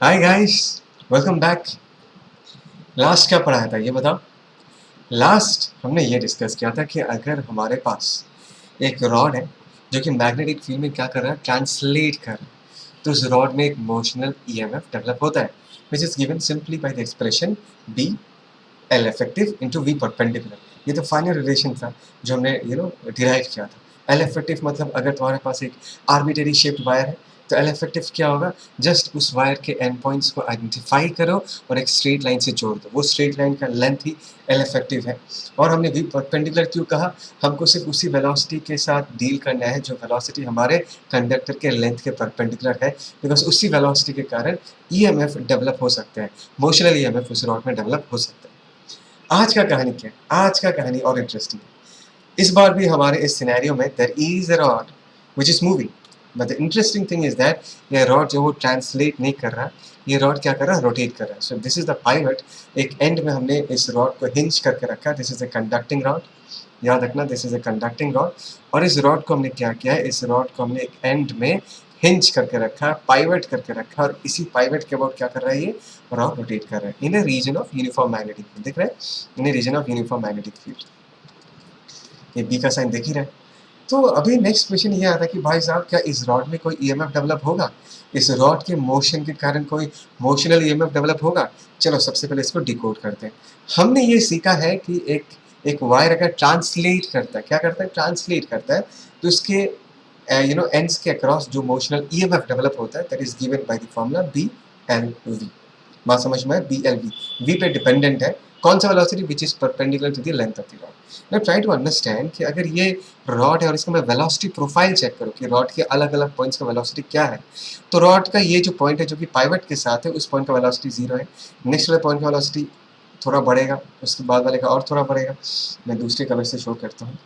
Hi guys, welcome back. Last क्या पढ़ाया था ये बताओ। लास्ट हमने ये डिस्कस किया था कि अगर हमारे पास एक रॉड है जो कि मैग्नेटिक फील्ड में क्या कर रहा है, ट्रांसलेट कर रहा है, तो उस रॉड में एक मोशनल ईएमएफ डेवलप होता है which is given simply by the expression B L effective into V perpendicular. ये तो फाइनल रिलेशन था जो हमने डिराइव किया था। एल इफेक्टिव मतलब अगर तुम्हारे पास एक आर्बिटरी शेप्ड वायर है तो एल इफेक्टिव क्या होगा, जस्ट उस वायर के एंड पॉइंट्स को आइडेंटिफाई करो और एक स्ट्रेट लाइन से जोड़ दो, वो स्ट्रेट लाइन का लेंथ ही एल इफेक्टिव है। और हमने वी परपेंडिकुलर क्यों कहा, हमको सिर्फ उसी वेलोसिटी के साथ डील करना है जो वेलोसिटी हमारे कंडक्टर के लेंथ के परपेंडिकुलर है, बिकॉज उसी वेलोसिटी के कारण ईएमएफ डेवलप हो सकते हैं, मोशनल ईएमएफ उस रॉड में डेवलप हो सकता है। आज का कहानी क्या है, आज का कहानी और इंटरेस्टिंग है। इस बार भी हमारे इस सिनेरियो में there is a rod which is moving, but the interesting thing is that ये रॉड जो वो ट्रांसलेट नहीं कर रहा, ये रॉड क्या कर रहा है, रोटेट कर रहा है। So this is the pivot. एक एंड में हमने इस रॉड को हिंज करके रखा, this is a conducting rod, याद रखना this is a conducting rod. और इस रॉड को हमने क्या किया है, इस रॉड को हमने एक एंड में हिंज करके रखा, पाइवट करके रखा, और इसी पाइवट के अबाउट क्या कर रहा है, ये रॉड रोटेट कर रहा है in a region of uniform magnetic field. दिख रहा है, in a region of uniform magnetic field. ये बी का साइन देख ही रहे हैं। तो अभी नेक्स्ट क्वेश्चन ये आता है कि भाई साहब क्या इस रॉड में कोई ईएमएफ डेवलप होगा, इस रॉड के मोशन के कारण कोई मोशनल ईएमएफ डेवलप होगा। चलो सबसे पहले इसको डिकोड करते हैं। हमने ये सीखा है कि एक वायर अगर ट्रांसलेट करता है, क्या करता है, ट्रांसलेट करता है, तो इसके एंड्स के अक्रॉस जो मोशनल ईएमएफ डेवलप होता है that is given by the formula B L V. बात समझ में है, बी एल वी, वी पे डिपेंडेंट है कौन सा velocity, which is perpendicular to the length of the rod. मैं ट्राई टू अंडरस्टैंड कि अगर ये रॉड है और इसका मैं वेलोसिटी प्रोफाइल चेक करूँ कि रॉड के अलग अलग पॉइंट्स का वेलोसिटी क्या है, तो रॉड का ये जो पॉइंट है जो कि पाइवट के साथ है, उस पॉइंट का वेलोसिटी 0 है। नेक्स्ट वाले पॉइंट का वेलोसिटी थोड़ा बढ़ेगा, उसके बाद वाले का और थोड़ा बढ़ेगा। मैं दूसरे कलर से शो करता हूँ,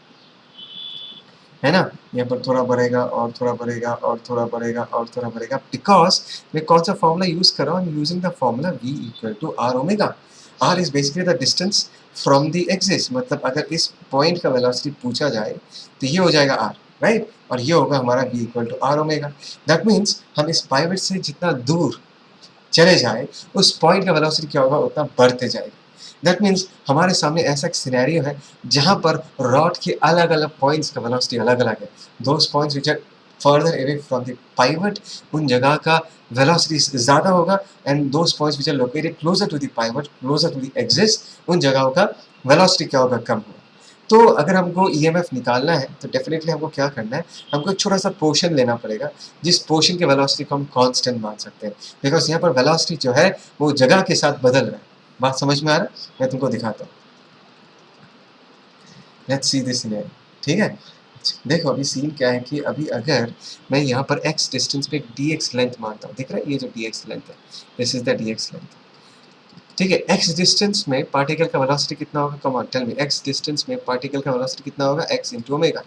है ना, यहाँ पर थोड़ा बढ़ेगा और थोड़ा बढ़ेगा और थोड़ा बढ़ेगा और थोड़ा बढ़ेगा, बिकॉज मैं कौन सा फॉर्मूला यूज कर रहा हूँ, I am using the formula v equal to R omega. R is basically the distance from the axis, मतलब अगर इस पॉइंट का वेलोसिटी पूछा जाए तो ये हो जाएगा r, राइट, और ये होगा हमारा v equal to R omega. That means हम इस पाइवट से जितना दूर चले जाए उस पॉइंट का वेलोसिटी क्या होगा, उतना बढ़ते जाएगा। दैट मीन्स हमारे सामने ऐसा एक सिनेरियो है जहां पर रॉड के अलग अलग पॉइंट्स का वेलोसिटी अलग अलग है। Those points which are further away from the pivot, उन जगह का वेलोसिटी ज़्यादा होगा, and those points which are located closer to the pivot, closer to the axis, उन जगहों का वेलोसिटी क्या होगा, कम होगा। तो अगर हमको ईएमएफ निकालना है तो डेफिनेटली हमको क्या करना है, हमको एक छोटा सा पोर्शन लेना पड़ेगा जिस पोर्शन के वेलोसिटी को हम कांस्टेंट मान सकते हैं, बिकॉज यहाँ पर वेलोसिटी जो है वो जगह के साथ बदल रहा है। बात समझ में आ रहा है, मैं तुमको दिखाता हूँ। लेट्स सी दिस सिनेरियो, ठीक है। देखो अभी सीन क्या है कि अभी अगर मैं यहाँ पर x डिस्टेंस पे dx लेंथ मानता हूँ, दिख रहा है ये जो dx लेंथ है, this is the dx length, ठीक है। x डिस्टेंस में पार्टिकल का वेलोसिटी कितना होगा, come on tell me, x distance में पार्टिकल का वेलोसिटी कितना होगा, x into omega.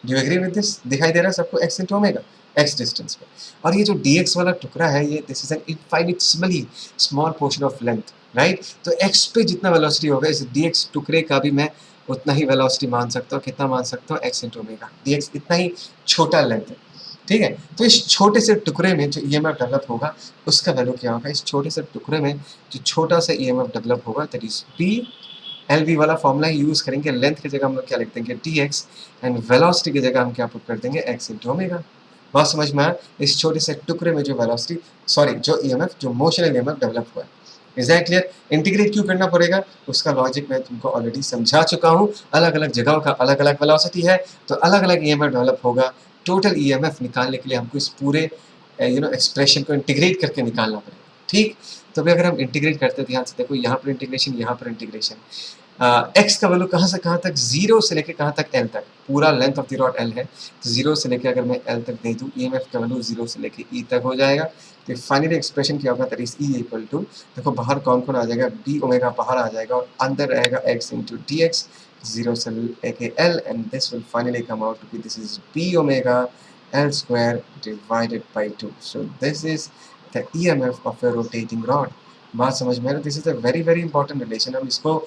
Do you agree with this, दिखाई दे रहा है सबको, x into omega, x distance पे। और ये जो dx वाला टुकड़ा है, ये this is an infinitesimally small portion of length, right. तो x पे जितना वेलोसिटी होगा इस dx टुकड़े का भी मैं उतना ही वेलोसिटी मान सकता हूँ, कितना मान सकता हूँ, x इंटू ओमेगा। dx इतना ही छोटा लेंथ है, ठीक है। तो इस छोटे से टुकड़े में जो ईएमएफ डेवलप होगा उसका वैल्यू क्या होगा, इस छोटे से टुकड़े में जो छोटा सा ईएमएफ डेवलप होगा that is P L V वाला फॉर्मूला यूज करेंगे। लेंथ की जगह हम लोग क्या लिख देंगे, डी एक्स, एंड वेलोसिटी की जगह हम क्या पुट कर देंगे, एक्स इंटू ओमेगा। बात समझ में आया, इस छोटे से टुकड़े में जो वेलोसिटी, सॉरी जो ईएमएफ, जो मोशनल ईएमएफ डेवलप हुआ है। इज दैट क्लियर, इंटीग्रेट क्यों करना पड़ेगा, उसका लॉजिक मैं तुमको ऑलरेडी समझा चुका हूँ। अलग अलग जगहों का अलग अलग वेलोसिटी है तो अलग अलग ईएमएफ डेवलप होगा। टोटल ईएमएफ निकालने के लिए हमको इस पूरे एक्सप्रेशन को इंटीग्रेट करके निकालना पड़ेगा, ठीक। तो अभी अगर हम इंटीग्रेट करते हैं, ध्यान से देखो, यहाँ पर इंटीग्रेशन, यहाँ पर इंटीग्रेशन, एक्स का वैल्यू कहाँ से कहाँ तक, जीरो से लेकर कहाँ तक, एल तक, पूरा length of the rod L है, तो जीरो से लेकर अगर मैं एल तक दे दूँ, ईएमएफ का वैल्यू जीरो से लेकर ई तक हो जाएगा। तो फाइनली एक्सप्रेशन क्या होगा, that is E equal to, देखो बाहर कौन कौन आ जाएगा, बी ओमेगा बाहर आ जाएगा और अंदर रहेगा X into D X, zero से लेके L, and this will finally come out to be, this is B omega L square divided by 2। So this is the EMF of a rotating rod. बात समझ में आ रहा है, this is a very very important relation, हम इसको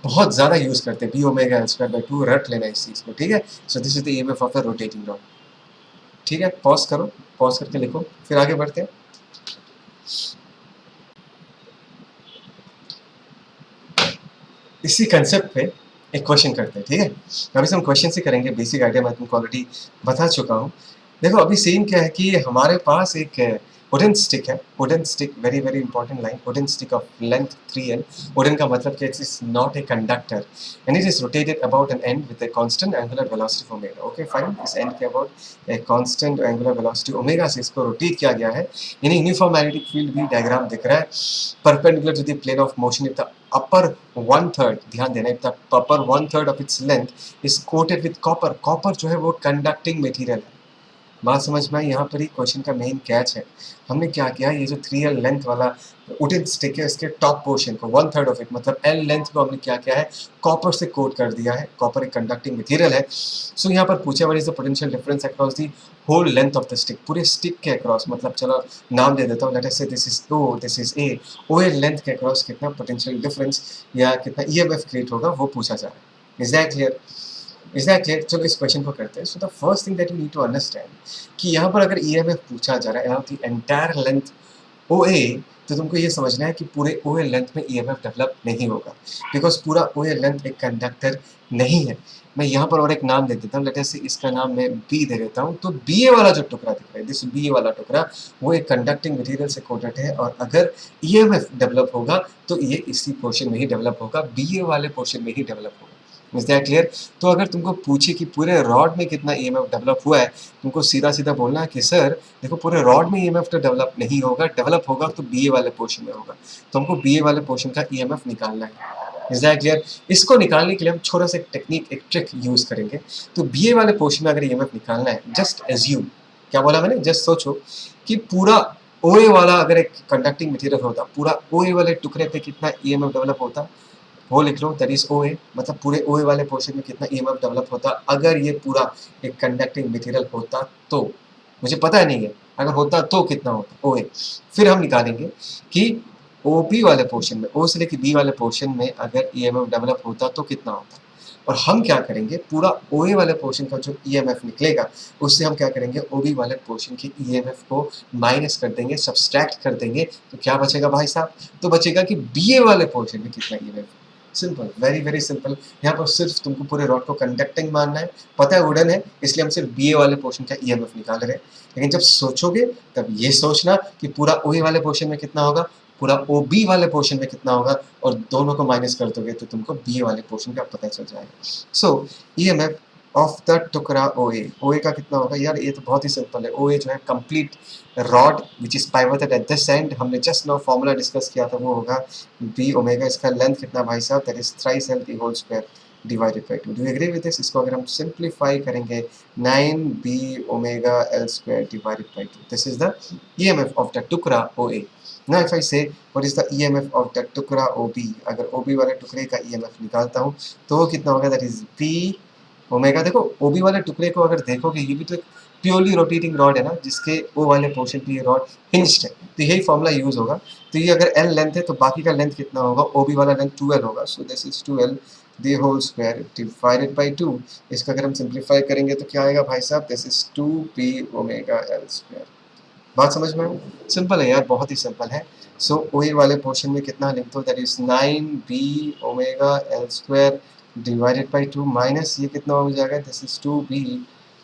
बहुत ज़्यादा यूज़ करते हैं, B omega L square by 2, रट लेना इस चीज़ को, ठीक है। So this is the EMF of a rotating rod, ठीक है। पॉज करो, पॉज करके लिखो, फिर आगे बढ़ते हैं। इसी कंसेप्ट पे एक क्वेश्चन करते हैं, ठीक है। अभी से हम क्वेश्चन से करेंगे, बेसिक आइडिया मैं तुमको ऑलरेडी बता चुका हूँ। देखो अभी सीन क्या है कि हमारे पास एक वुडन स्टिक है, wooden stick, very very important line, wooden stick of length 3l। Wooden का मतलब कि it is not a conductor and it is rotated about an and with a constant angular velocity omega. Okay fine, इस and के about a constant angular velocity omega से इसको rotate किया गया है। यानी यूनिफॉर्म मैग्नेटिक फील्ड भी diagram दिख रहा है, perpendicular to the plane of motion if the upper one third, ध्यान देना, if the upper one third of its length is coated with copper, copper जो है वो कंडक्टिंग मटेरियल है। बात समझ में आई? यहाँ पर ही क्वेश्चन का मेन कैच है। हमने क्या किया, ये जो 3l लेंथ वाला वुडन स्टिक है, इसके टॉप पोर्शन को 1/3 ऑफ इट, मतलब l लेंथ को हमने क्या किया है, कॉपर से कोट कर दिया है। कॉपर एक कंडक्टिंग मटेरियल है। सो यहाँ पर पूछा what is the potential difference across the whole length of the stick, पूरे स्टिक के अक्रॉस, मतलब चलो नाम दे देता हूँ, let us say this is O, this is A। OA length के अक्रॉस कितना पोटेंशियल डिफरेंस या कितना EMF क्रिएट होगा वो पूछा जा रहा है। Is that clear? Is that clear? चलो इस क्वेश्चन को करते हैं। So the first thing that you need to understand कि यहाँ पर अगर EMF पूछा जा रहा है around the entire length OA, तो तुमको ये समझना है कि पूरे OA लेंथ में EMF डेवलप नहीं होगा, बिकॉज पूरा OA लेंथ एक कंडक्टर नहीं है। मैं यहाँ पर और एक नाम दे देता हूँ, लेट अस से इसका नाम मैं B दे देता हूँ। तो BA वाला जो टुकड़ा दिख रहा है, दिस BA वाला टुकड़ा, वो एक कंडक्टिंग मटेरियल से कोटेड है, और अगर EMF डेवलप होगा तो ये इसी पोर्शन में ही डेवलप होगा, BA वाले पोर्शन में ही डेवलप होगा। Is that clear? तो अगर तुमको पूछे कि पूरे रॉड में कितना EMF डेवलप हुआ है, तुमको सीधा सीधा बोलना है कि सर देखो पूरे रॉड में EMF तो डेवलप नहीं होगा, डेवलप होगा तो BA वाले पोर्शन में होगा। तो हमको BA वाले पोर्शन का EMF निकालना है। Is that clear? इसको निकालने के लिए हम छोटा सा एक टेक्निक, एक ट्रिक यूज करेंगे। तो BA वाले पोर्शन में अगर EMF निकालना है, जस्ट एज्यूम, क्या बोला मैंने, जस्ट सोचो कि पूरा OA वाला अगर एक कंडक्टिंग मटेरियल होता, पूरा OA वाले टुकड़े पे कितना EMF डेवलप होता, वो लिख लो, दैट इज OA, मतलब पूरे OA वाले पोर्शन में कितना EMF डेवलप होता अगर ये पूरा एक कंडक्टिंग मटेरियल होता। तो मुझे पता है नहीं है, अगर होता तो कितना होता OA। फिर हम निकालेंगे कि OB वाले पोर्शन में, O से लेकर B वाले पोर्शन में अगर EMF डेवलप होता तो कितना होता। और हम क्या करेंगे, पूरा OA वाले पोर्शन का जो EMF निकलेगा उससे हम क्या करेंगे, OB वाले पोर्शन की EMF को माइनस कर देंगे, सब्सट्रैक्ट कर देंगे। तो क्या बचेगा भाई साहब, तो बचेगा कि BA वाले पोर्शन में कितना EMF। Simple, very very simple. यहाँ पर सिर्फ तुमको पूरे रॉड को कंडक्टिंग मानना है, पता है वुडन है, इसलिए हम सिर्फ BA वाले पोर्शन का EMF निकाल रहे हैं। लेकिन जब सोचोगे तब ये सोचना कि पूरा OA वाले पोर्शन में कितना होगा, पूरा OB वाले पोर्शन में कितना होगा, और दोनों को माइनस कर दोगे तो तुमको BA वाले पोर्शन का पता चल जाएगा। सो EMF ऑफ द टुकड़ा OA का कितना होगा यार, ये तो बहुत ही सिंपल है। OA जो है complete rod which is pivoted at this end, हमने जस्ट नाउ फॉर्मूला डिस्कस किया था, वो होगा B ओमेगा। इसका लेंथ कितना भाई साहब, that is thrice L the whole square divided by 2। Do you agree with this? इसको अगर हम सिंप्लीफाई करेंगे, 9B omega L square divided by 2, this is the EMF of the टुकड़ा OA। Now if I say what is the EMF of the टुकड़ा OB, अगर OB वाले टुकड़े का EMF निकालता हूँ तो वो कितना होगा, दैट इज B ओमेगा। देखो OB वाले टुकड़े को अगर देखोगे, ये भी तो एक प्योरली रोटेटिंग रॉड है ना, जिसके O वाले पोर्शन पे ये रॉड हिंज्ड है, तो यही फॉर्मूला यूज होगा। तो ये अगर L लेंथ है तो बाकी का लेंथ कितना होगा, OB वाला लेंथ 2L होगा। So this is 2L the whole square divided by 2। इसका अगर हम सिंप्लीफाई करेंगे तो क्या आएगा भाई साहब, this is 2B omega L square. बात समझ में आई? सिंपल है यार, बहुत ही सिंपल है। सो OA वाले पोर्शन में कितना लिख दो, that is 9B omega L square divided by 2 minus ये कितना हो जाएगा, this is 2B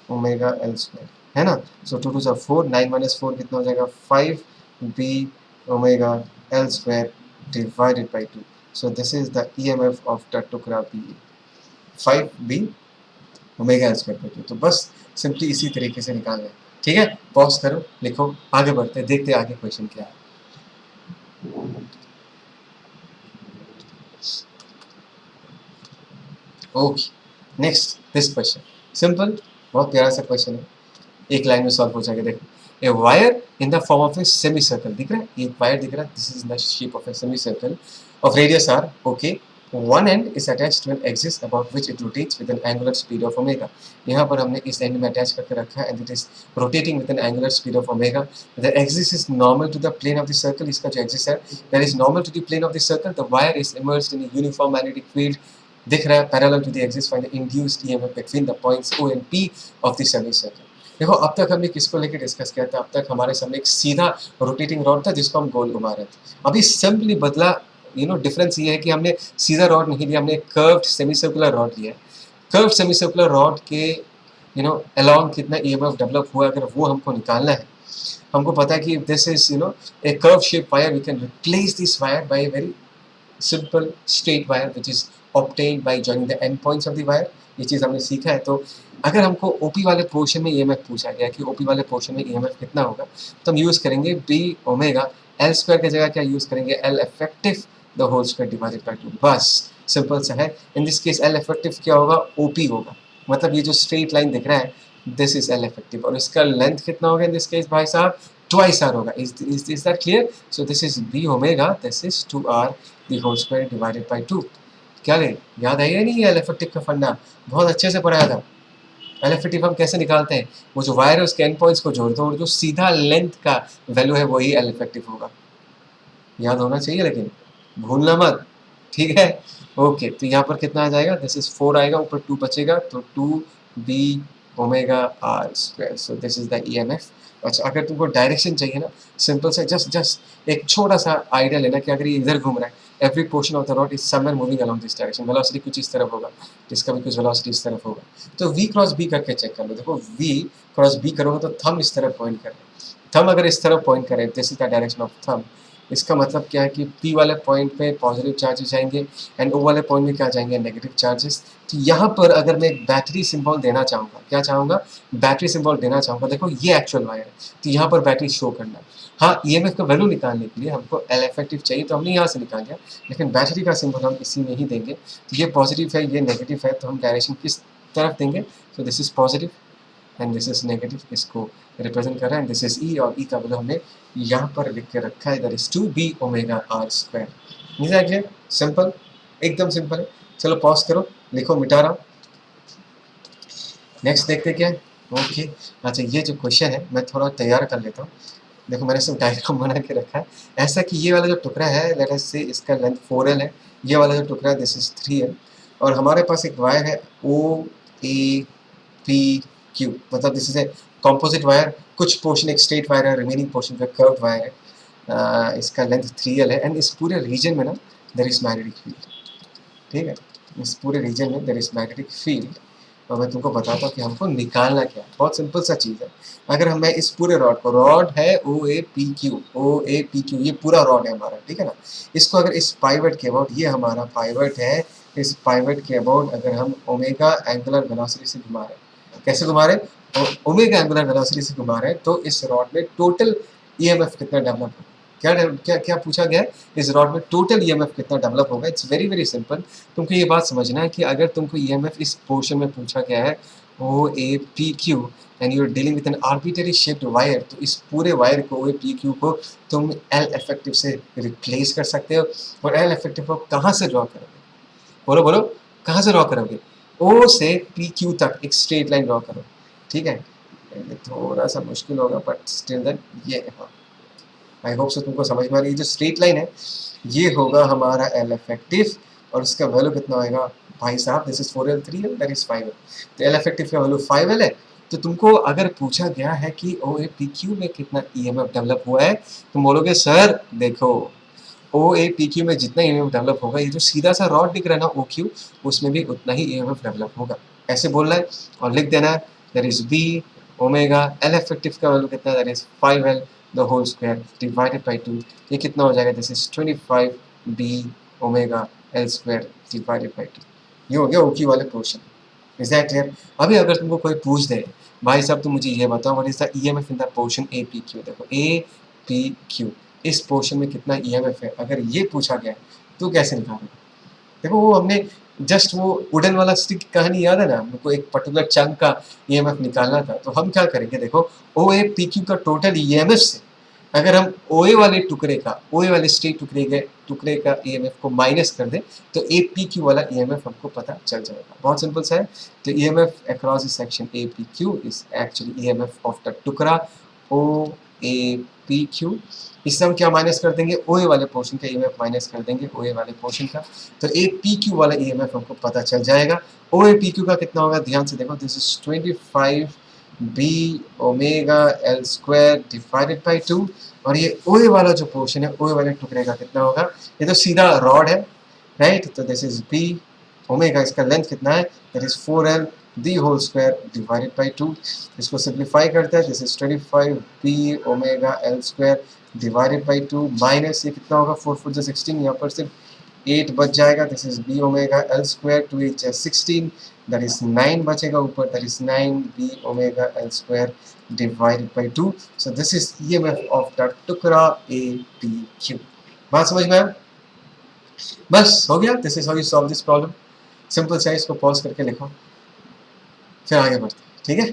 omega L square, है ना। सो 2 2 4, 9 माइनस 4 कितना हो जाएगा, 5B omega L square divided by 2। So this is the EMF of the टुकड़ा BA, 5B omega L square by 2। तो बस सिंपली इसी तरीके से निकालना है, ठीक है। पॉज करो, लिखो, आगे बढ़ते हैं, देखते हैं आगे क्वेश्चन क्या है। Okay, next this question, simple, बहुत प्यारा सा क्वेश्चन है, एक लाइन में सॉल्व हो जाएगा। देखो, a wire in the form of a semicircle, दिख रहा है, एक वायर दिख रहा है, this is the shape of a semicircle of radius r, okay. One end is attached to an axis about which it rotates with an angular speed of omega. यहाँ पर हमने इस एंड में attach करके रखा है, and it is rotating with an angular speed of omega. The axis is normal to the plane of the circle. इसका जो axis है, that is normal to the plane of the circle. The wire is immersed in a uniform magnetic field. दिख रहा है, parallel to the axis. Find the induced EMF between the points O and P of the semicircle. देखो अब तक हमने किसको लेकर discuss किया था, अब तक हमारे सामने एक सीधा रोटेटिंग रॉड था जिसको हम गोल घुमा रहे थे। अभी सिंपली बदला डिफरेंस ये है कि हमने सीधा रॉड नहीं लिया, हमने कर्व्ड सेमी सर्कुलर रॉड लिया है। कर्व्ड सेमी सर्कुलर रॉड के अलोंग कितना ईएमएफ डेवलप हुआ, अगर वो हमको निकालना है, हमको पता है कि this is a curve shape wire, we can replace this wire by a very simple straight wire which is obtained by joining the end points of the wire। ये चीज़ हमने सीखा है। तो अगर हमको ओपी वाले पोर्शन में ईएमएफ पूछा गया कि ओपी वाले पोर्शन में ईएमएफ कितना होगा, तो हम यूज़ करेंगे बी ओमेगा, एल स्क्वायर की जगह क्या यूज़ करेंगे, L effective the whole square divided by 2। बस सिंपल सा है। In this case L effective क्या होगा, ओपी होगा, मतलब ये जो स्ट्रेट लाइन दिख रहा है दिस इज एल इफेक्टिव, और इसका लेंथ कितना होगा इन दिस केस भाई साहब, ट्वाइस आर होगा। Is that clear? So this is B omega, this is 2r the whole square divided by 2। क्या ले याद आई है नहीं, एल इफेक्टिव का फंडा बहुत अच्छे से पढ़ाया था। एल इफेक्टिव हम कैसे निकालते हैं, वो जो वायर है उसके एंड पॉइंट्स को जोड़ दो और जो सीधा लेंथ का वैल्यू है वही एल इफेक्टिव होगा। याद होना चाहिए लेकिन भूलना मत, ठीक है? ओके, तो यहाँ पर कितना आ जाएगा, दिस इज 4 आएगा, ऊपर 2 बचेगा, तो 2b omega R square. So this is the EMF. अच्छा, अगर तुमको डायरेक्शन चाहिए ना, सिंपल से जस्ट एक छोटा सा आइडिया लेना कि अगर ये इधर घूम रहा है, every portion of the rod is somewhere moving along this direction, velocity कुछ इस तरफ होगा, इसका भी कुछ वेलोसिटी इस तरफ होगा। तो v क्रॉस b करके चेक कर लो। देखो v क्रॉस b करोगे तो थंब इस तरफ पॉइंट करे, थंब अगर इस तरफ पॉइंट करे, this is the direction of thumb. इसका मतलब क्या है कि P वाले पॉइंट पे पॉजिटिव चार्जेस जाएंगे एंड O वाले पॉइंट में क्या जाएंगे, नेगेटिव चार्जेस। तो यहाँ पर अगर मैं एक बैटरी सिंबल देना चाहूँगा, क्या चाहूँगा, बैटरी सिंबल देना चाहूँगा। देखो ये एक्चुअल वायर है, तो यहाँ पर बैटरी शो करना है। हाँ, ईएमएफ का वैल्यू निकालने के लिए हमको एल इफेक्टिव चाहिए, तो हमने यहाँ से निकाल दिया, लेकिन बैटरी का सिंबल हम इसी में ही देंगे। तो ये पॉजिटिव है, ये नेगेटिव है, तो हम डायरेक्शन किस तरफ देंगे, तो this is positive and this is negative, इसको रिप्रेजेंट कर रहा है। दिस इज ई, और ई का वैल्यू हमने यहाँ पर लिख के रखा है, that is 2b omega R square. नहीं है क्लियर? सिंपल, एकदम सिंपल है। चलो पॉज करो, लिखो, मिटा रहा हूँ। नेक्स्ट देखते क्या है। ओके, अच्छा ये जो क्वेश्चन है मैं थोड़ा तैयार कर लेता हूँ। देखो मैंने सब डायग्राम बना के रखा है, ऐसा कि ये वाला जो टुकड़ा है, लेट अस से इसका लेंथ 4l है, ये वाला जो टुकड़ा है दिस इज 3l, और हमारे पास एक वायर है ओ ए पी क्यू, मतलब this is A composite wire. कुछ पोर्शन एक स्ट्रेट वायर है, रिमेनिंग पोर्शन पे कर्व्ड वायर है। इसका लेंथ 3l है एंड इस पूरे रीजन में ना देयर इज मैग्नेटिक फील्ड, ठीक है? इस पूरे रीजन में देयर इज मैग्नेटिक फील्ड, और मैं तुमको बताता हूँ कि हमको निकालना क्या है। बहुत सिंपल सा चीज़ है। अगर हम मैं इस पूरे रॉड को, रॉड है ओ ए पी क्यू, ये पूरा रॉड है हमारा, ठीक है ना? इसको अगर इस पाइवट के अबाउट, ये हमारा पाइवट है, इस पाइवट के अबाउट अगर हम ओमेगा एंगुलर वेलोसिटी से घुमा रहे हैं, कैसे घुमा रहे हैं, ओमेगा एंगुलर वेलोसिटी से घुमा रहे हैं, तो इस रॉड में टोटल ईएमएफ कितना डेवलप होगा, क्या पूछा गया है, इस रॉड में टोटल ईएमएफ कितना डेवलप होगा। It's very very simple. तुमको ये बात समझना है कि अगर तुमको ईएमएफ इस पोर्शन में पूछा गया है O A P Q and you are dealing with an arbitrary shaped wire, तो इस पूरे वायर को, ओ ए पी क्यू को तुम एल इफेक्टिव से रिप्लेस कर सकते हो। और एल इफेक्टिव को कहाँ से ड्रॉ करोगे, बोलो बोलो, कहाँ से ड्रॉ करोगे? ओ से पी क्यू तक एक स्ट्रेट लाइन ड्रॉ करो, ठीक है? थोड़ा सा मुश्किल होगा बट स्टिल दैट ये, हाँ आई होप सो तुमको समझ में आ रही है। जो स्ट्रेट लाइन है ये होगा हमारा एल इफेक्टिव, और उसका वैल्यू कितना होगा भाई साहब, this is 4l 3l that is 5l, तो एल इफेक्टिव का वैल्यू 5l है। तो तुमको अगर पूछा गया है कि ओ ए पी क्यू में कितना ईएमएफ डेवलप हुआ है, तुम बोलोगे सर देखो ओ ए पी क्यू में जितना ईएमएफ डेवलप होगा, ये जो सीधा सा रॉड दिख रहा है ना ओ क्यू, उसमें भी उतना ही ईएमएफ डेवलप होगा, ऐसे बोलना है और लिख देना है। That is B omega, L effective का वैल्यू कितना, that is 5l the whole square divided by 2, ये कितना हो जाएगा, this is 25b omega L square divided by 2। ये हो गया ओक्यू वाले पोर्शन। Is that clear? अभी अगर तुमको कोई पूछ दे भाई साहब तुम मुझे ये बताओ what is the EMF in the portion A P Q, देखो ए पी क्यू इस पोर्शन में कितना ईएमएफ है, अगर ये पूछा गया तो कैसे निकालोगे? देखो वो हमने जस्ट वो वुडन वाला स्टिक कहानी याद है ना, हमको एक पर्टिकुलर चंक का ईएमएफ निकालना था, तो हम क्या करेंगे, देखो ओ ए पी क्यू का टोटल ईएमएफ से अगर हम ओए वाले टुकड़े का, ओए वाले स्ट्रेट टुकड़े का ईएमएफ को माइनस कर दें, तो ए पी क्यू वाला ईएमएफ हमको पता चल जाएगा। बहुत सिंपल सा है। तो EMF across this section A P Q is actually EMF of the टुकड़ा ओ ए पी क्यू। इससे हम क्या माइनस कर देंगे, ओए वाले पोर्शन का ईएमएफ माइनस कर देंगे ओए वाले पोर्शन का, तो ए पी क्यू वाला ईएमएफ हमको पता चल जाएगा। ओ ए पी क्यू का कितना होगा, ध्यान से देखो, this is 25 b omega L square divided by 2, और ये ओए वाला जो पोर्शन है, ओए वाले टुकड़े का कितना होगा, ये तो सीधा रॉड है, राइट, तो दिस इज बी ओमेगा, इसका लेंथ कितना है, that is 4l the whole square divided by 2, इसको सिंप्लीफाई करते हैं, this is 25 B omega L square divided by 2 minus ये कितना होगा, 4 4 16, यहाँ पर सिर्फ 8 बच जाएगा, this is B omega L square, 2 8 16, that is 9 बचेगा ऊपर, that is 9 B omega L square divided by 2. So this is EMF of the टुकड़ा APQ. बात समझ में आया? बस हो गया. This is how you solve this problem. Simple सा इसको पॉज करके लिखो, फिर आगे बढ़ते हैं, ठीक है.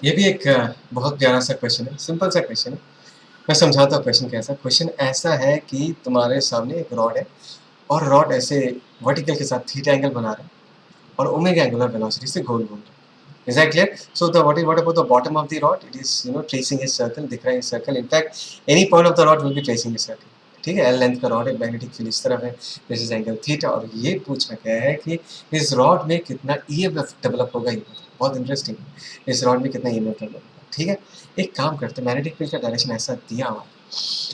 ये भी एक बहुत प्यारा सा क्वेश्चन है, सिंपल सा क्वेश्चन है. मैं समझाता हूँ क्वेश्चन कैसा. क्वेश्चन ऐसा है कि तुम्हारे सामने एक रॉड है और रॉड ऐसे वर्टिकल के साथ थीटा एंगल बना रहा है और ओमेगा एंगुलर वेलोसिटी से गोल घूम रहा है. Is that clear? So the what about the bottom of the rod? It is tracing a circle. दिख रहा है circle. In fact, any point of the rod will be tracing a circle. ठीक है. L length का rod है, magnetic field इस तरफ है, दिस इज एंगल थीटा. और ये पूछा गया है कि इस रॉड में कितना EMF डेवलप होगा. ये बहुत इंटरेस्टिंग है. इस रॉड में कितना EMF डेवलप होगा. ठीक है. एक काम करते हैं, मैग्नेटिक फील्ड का डायरेक्शन ऐसा दिया हुआ है.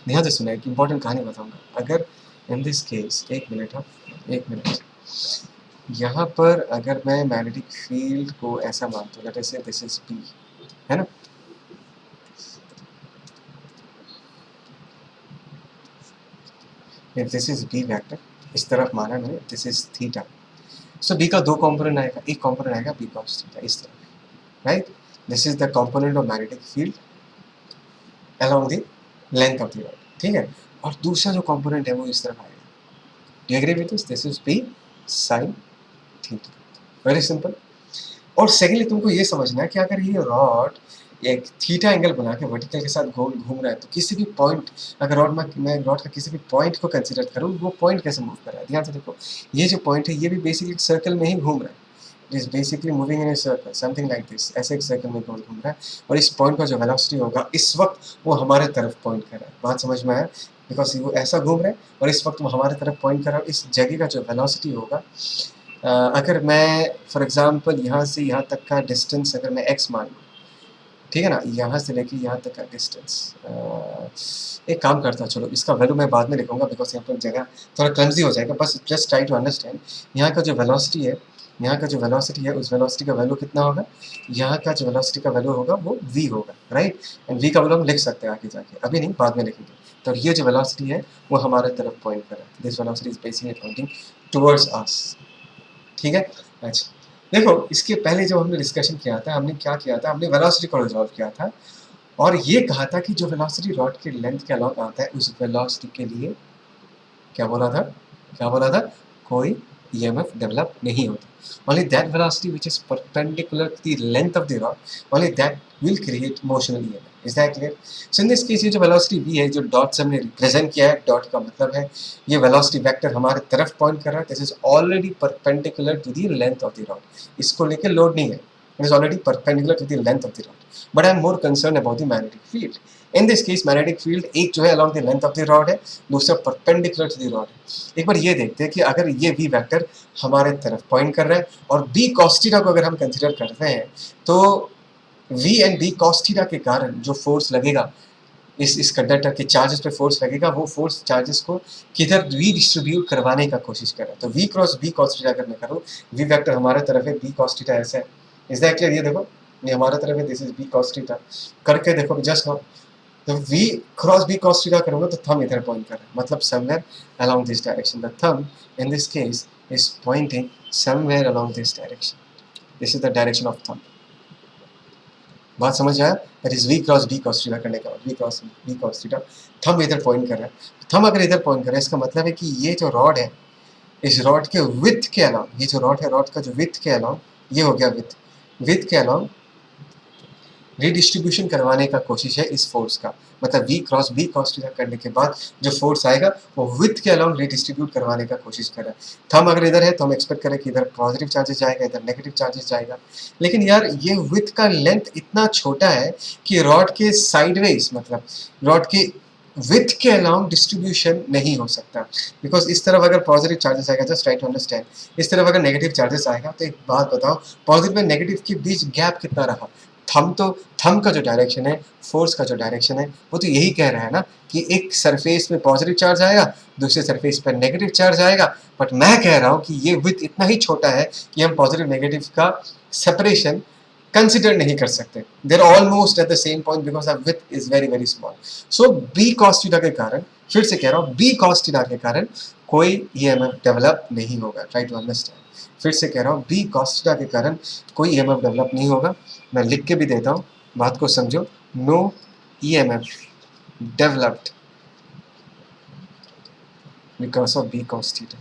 ध्यान से सुना, एक इंपॉर्टेंट कहानी बताऊंगा. अगर इन दिस केस, एक मिनट, यहाँ पर अगर मैं मैग्नेटिक फील्ड को ऐसा मानता हूँ, let us say this is P, है ना. If this is B vector, इस तरफ माना मैंने, this is theta. So B का दो कंपोनेंट आएगा, एक कंपोनेंट आएगा B cos थीटा इस तरफ, right. This is the component of magnetic field along the length of the rod. ठीक है. और दूसरा जो कंपोनेंट है वो इस तरफ आएगा. Do you agree with this? This is B sin theta. Very simple. और सेकेंडली तुमको ये समझना है कि अगर ये रॉड एक थीटा एंगल बना के वर्टिकल के साथ गोल घूम रहा है, तो किसी भी पॉइंट, अगर मैं रॉड का किसी भी पॉइंट को कंसीडर करूँ, वो पॉइंट कैसे मूव कर रहा है. ध्यान से देखो, ये जो पॉइंट है ये भी बेसिकली सर्कल में ही घूम रहा है. It is basically moving in a circle, something like this. ऐसे एक सर्कल में गोल घूम रहा है और इस पॉइंट का जो वेलोसिटी होगा इस वक्त वो हमारे तरफ पॉइंट कर रहा है. बात समझ में आया? बिकॉज वो ऐसा घूम रहा है और इस वक्त वो हमारे तरफ पॉइंट कर रहा है. इस जगह का जो वेलोसिटी होगा, अगर मैं फॉर एग्जांपल यहाँ से यहाँ तक का डिस्टेंस अगर मैं x मान लूँ, ठीक है ना, यहाँ से लेके यहाँ तक का डिस्टेंस, एक काम करता हूँ, चलो इसका वैल्यू मैं बाद में लिखूंगा बिकॉज यहाँ पर जगह थोड़ा क्लमजी हो जाएगा. बस जस्ट ट्राई टू अंडरस्टैंड. यहाँ का जो वेलोसिटी है, उस वेलोसिटी का वैल्यू कितना होगा, यहाँ का जो वेलोसिटी का वैल्यू होगा वो v होगा, राइट. एंड v का वैल्यू हम लिख सकते हैं आगे जाके, अभी नहीं, बाद में लिखेंगे. तो ये जो वेलोसिटी है वो हमारे तरफ पॉइंट कर रहा है. This velocity is basically pointing towards अस. ठीक है. अच्छा देखो, इसके पहले जब हमने डिस्कशन किया था, हमने क्या किया था, हमने वेलोसिटी को रिजॉल्व किया था और ये कहा था कि जो वेलोसिटी रॉड के लेंथ के अलॉन्ग आता है, उस वेलोसिटी के लिए क्या बोला था, कोई EMF डेवलप नहीं होता. only that velocity which is perpendicular to the length of the rod, only that will create motional EMF. Is that clear? So in this case ये जो velocity v है, जो डॉट से हमने रिप्रेजेंट किया है, डॉट का मतलब है ये velocity वेक्टर हमारे तरफ पॉइंट कर रहा है. This is already perpendicular to the length of the rod. इसको लेके लोड नहीं है. It is already perpendicular to the length of the rod. But I am more concerned about the magnetic field. In this case, magnetic field एक जो है along the length of the rod है, दूसरा perpendicular to the rod है. एक बार ये देखते हैं कि अगर ये v वेक्टर हमारे तरफ पॉइंट कर रहा है और b cos थीटा को अगर हम कंसीडर करते हैं, तो v and b cos theta के कारण जो फोर्स लगेगा, इस कंडक्टर के चार्जेस पे फोर्स लगेगा, वो फोर्स चार्जेस को किधर रीडिस्ट्रीब्यूट करवाने का कोशिश कर रहा है. तो v cross b cos theta अगर मैं करूँ, v वेक्टर हमारे तरफ है, b cos थीटा ऐसा है. Is that clear? ये देखो, ये हमारे तरफ है, this is b cos theta. करके देखो जस्ट नाउ, तो v cross b cos theta करूंगा तो थंब इधर पॉइंट कर रहा है, मतलब somewhere along this direction. The thumb in this case is pointing somewhere along this direction. This is the direction of thumb. बात समझ आया? That is v cross b cos theta करने का बाद, v cross b cos theta, thumb इधर point कर रहा है. थंब अगर इधर पॉइंट कर रहा है, इसका मतलब है कि ये जो रॉड है, इस रॉड के विड्थ के अलाउंग, ये जो रॉड है, रॉड का जो विड्थ के अलाउंग, ये हो गया विड्थ के अलाउंग रिडिस्ट्रीब्यूशन करवाने का कोशिश है इस फोर्स का. मतलब v cross b cos theta करने के बाद जो फोर्स आएगा वो विड्थ के अलाउंग रिडिस्ट्रीब्यूट करवाने का कोशिश कर रहा है. थंब अगर इधर है तो हम एक्सपेक्ट करें कि इधर पॉजिटिव चार्जेस जाएगा, इधर नेगेटिव चार्जेस जाएगा. लेकिन यार ये विड्थ का लेंथ इतना छोटा है कि रॉड के साइडवेज, मतलब रॉड के विथ के अलाउंग डिस्ट्रीब्यूशन नहीं हो सकता, बिकॉज इस तरफ अगर पॉजिटिव चार्जेस आएगा, जस्ट ट्राई टू अंडरस्टैंड, इस तरफ अगर नेगेटिव चार्जेस आएगा तो एक बात बताओ, पॉजिटिव और नेगेटिव के बीच गैप कितना रहा? थम का जो डायरेक्शन है, फोर्स का जो डायरेक्शन है, वो तो यही कह रहा है ना कि एक सरफेस में पॉजिटिव चार्ज आएगा, दूसरे सरफेस पर नेगेटिव चार्ज आएगा। बट मैं कह रहा हूँ कि ये विथ इतना ही छोटा है कि हम पॉजिटिव नेगेटिव का सेपरेशन कंसिडर नहीं कर सकते। There almost at the same point because the width is very very small. So B cos theta के कारण, फिर से कह रहा हूँ, बी कॉस थीटा के कारण कोई ईएमएफ डेवलप नहीं होगा। ट्राई टू अंडरस्टैंड, फिर से कह रहा हूँ, बी कॉस थीटा के कारण कोई ईएमएफ डेवलप नहीं होगा। मैं लिख के भी देता हूँ, बात को समझो, no EMF developed because of b cos theta.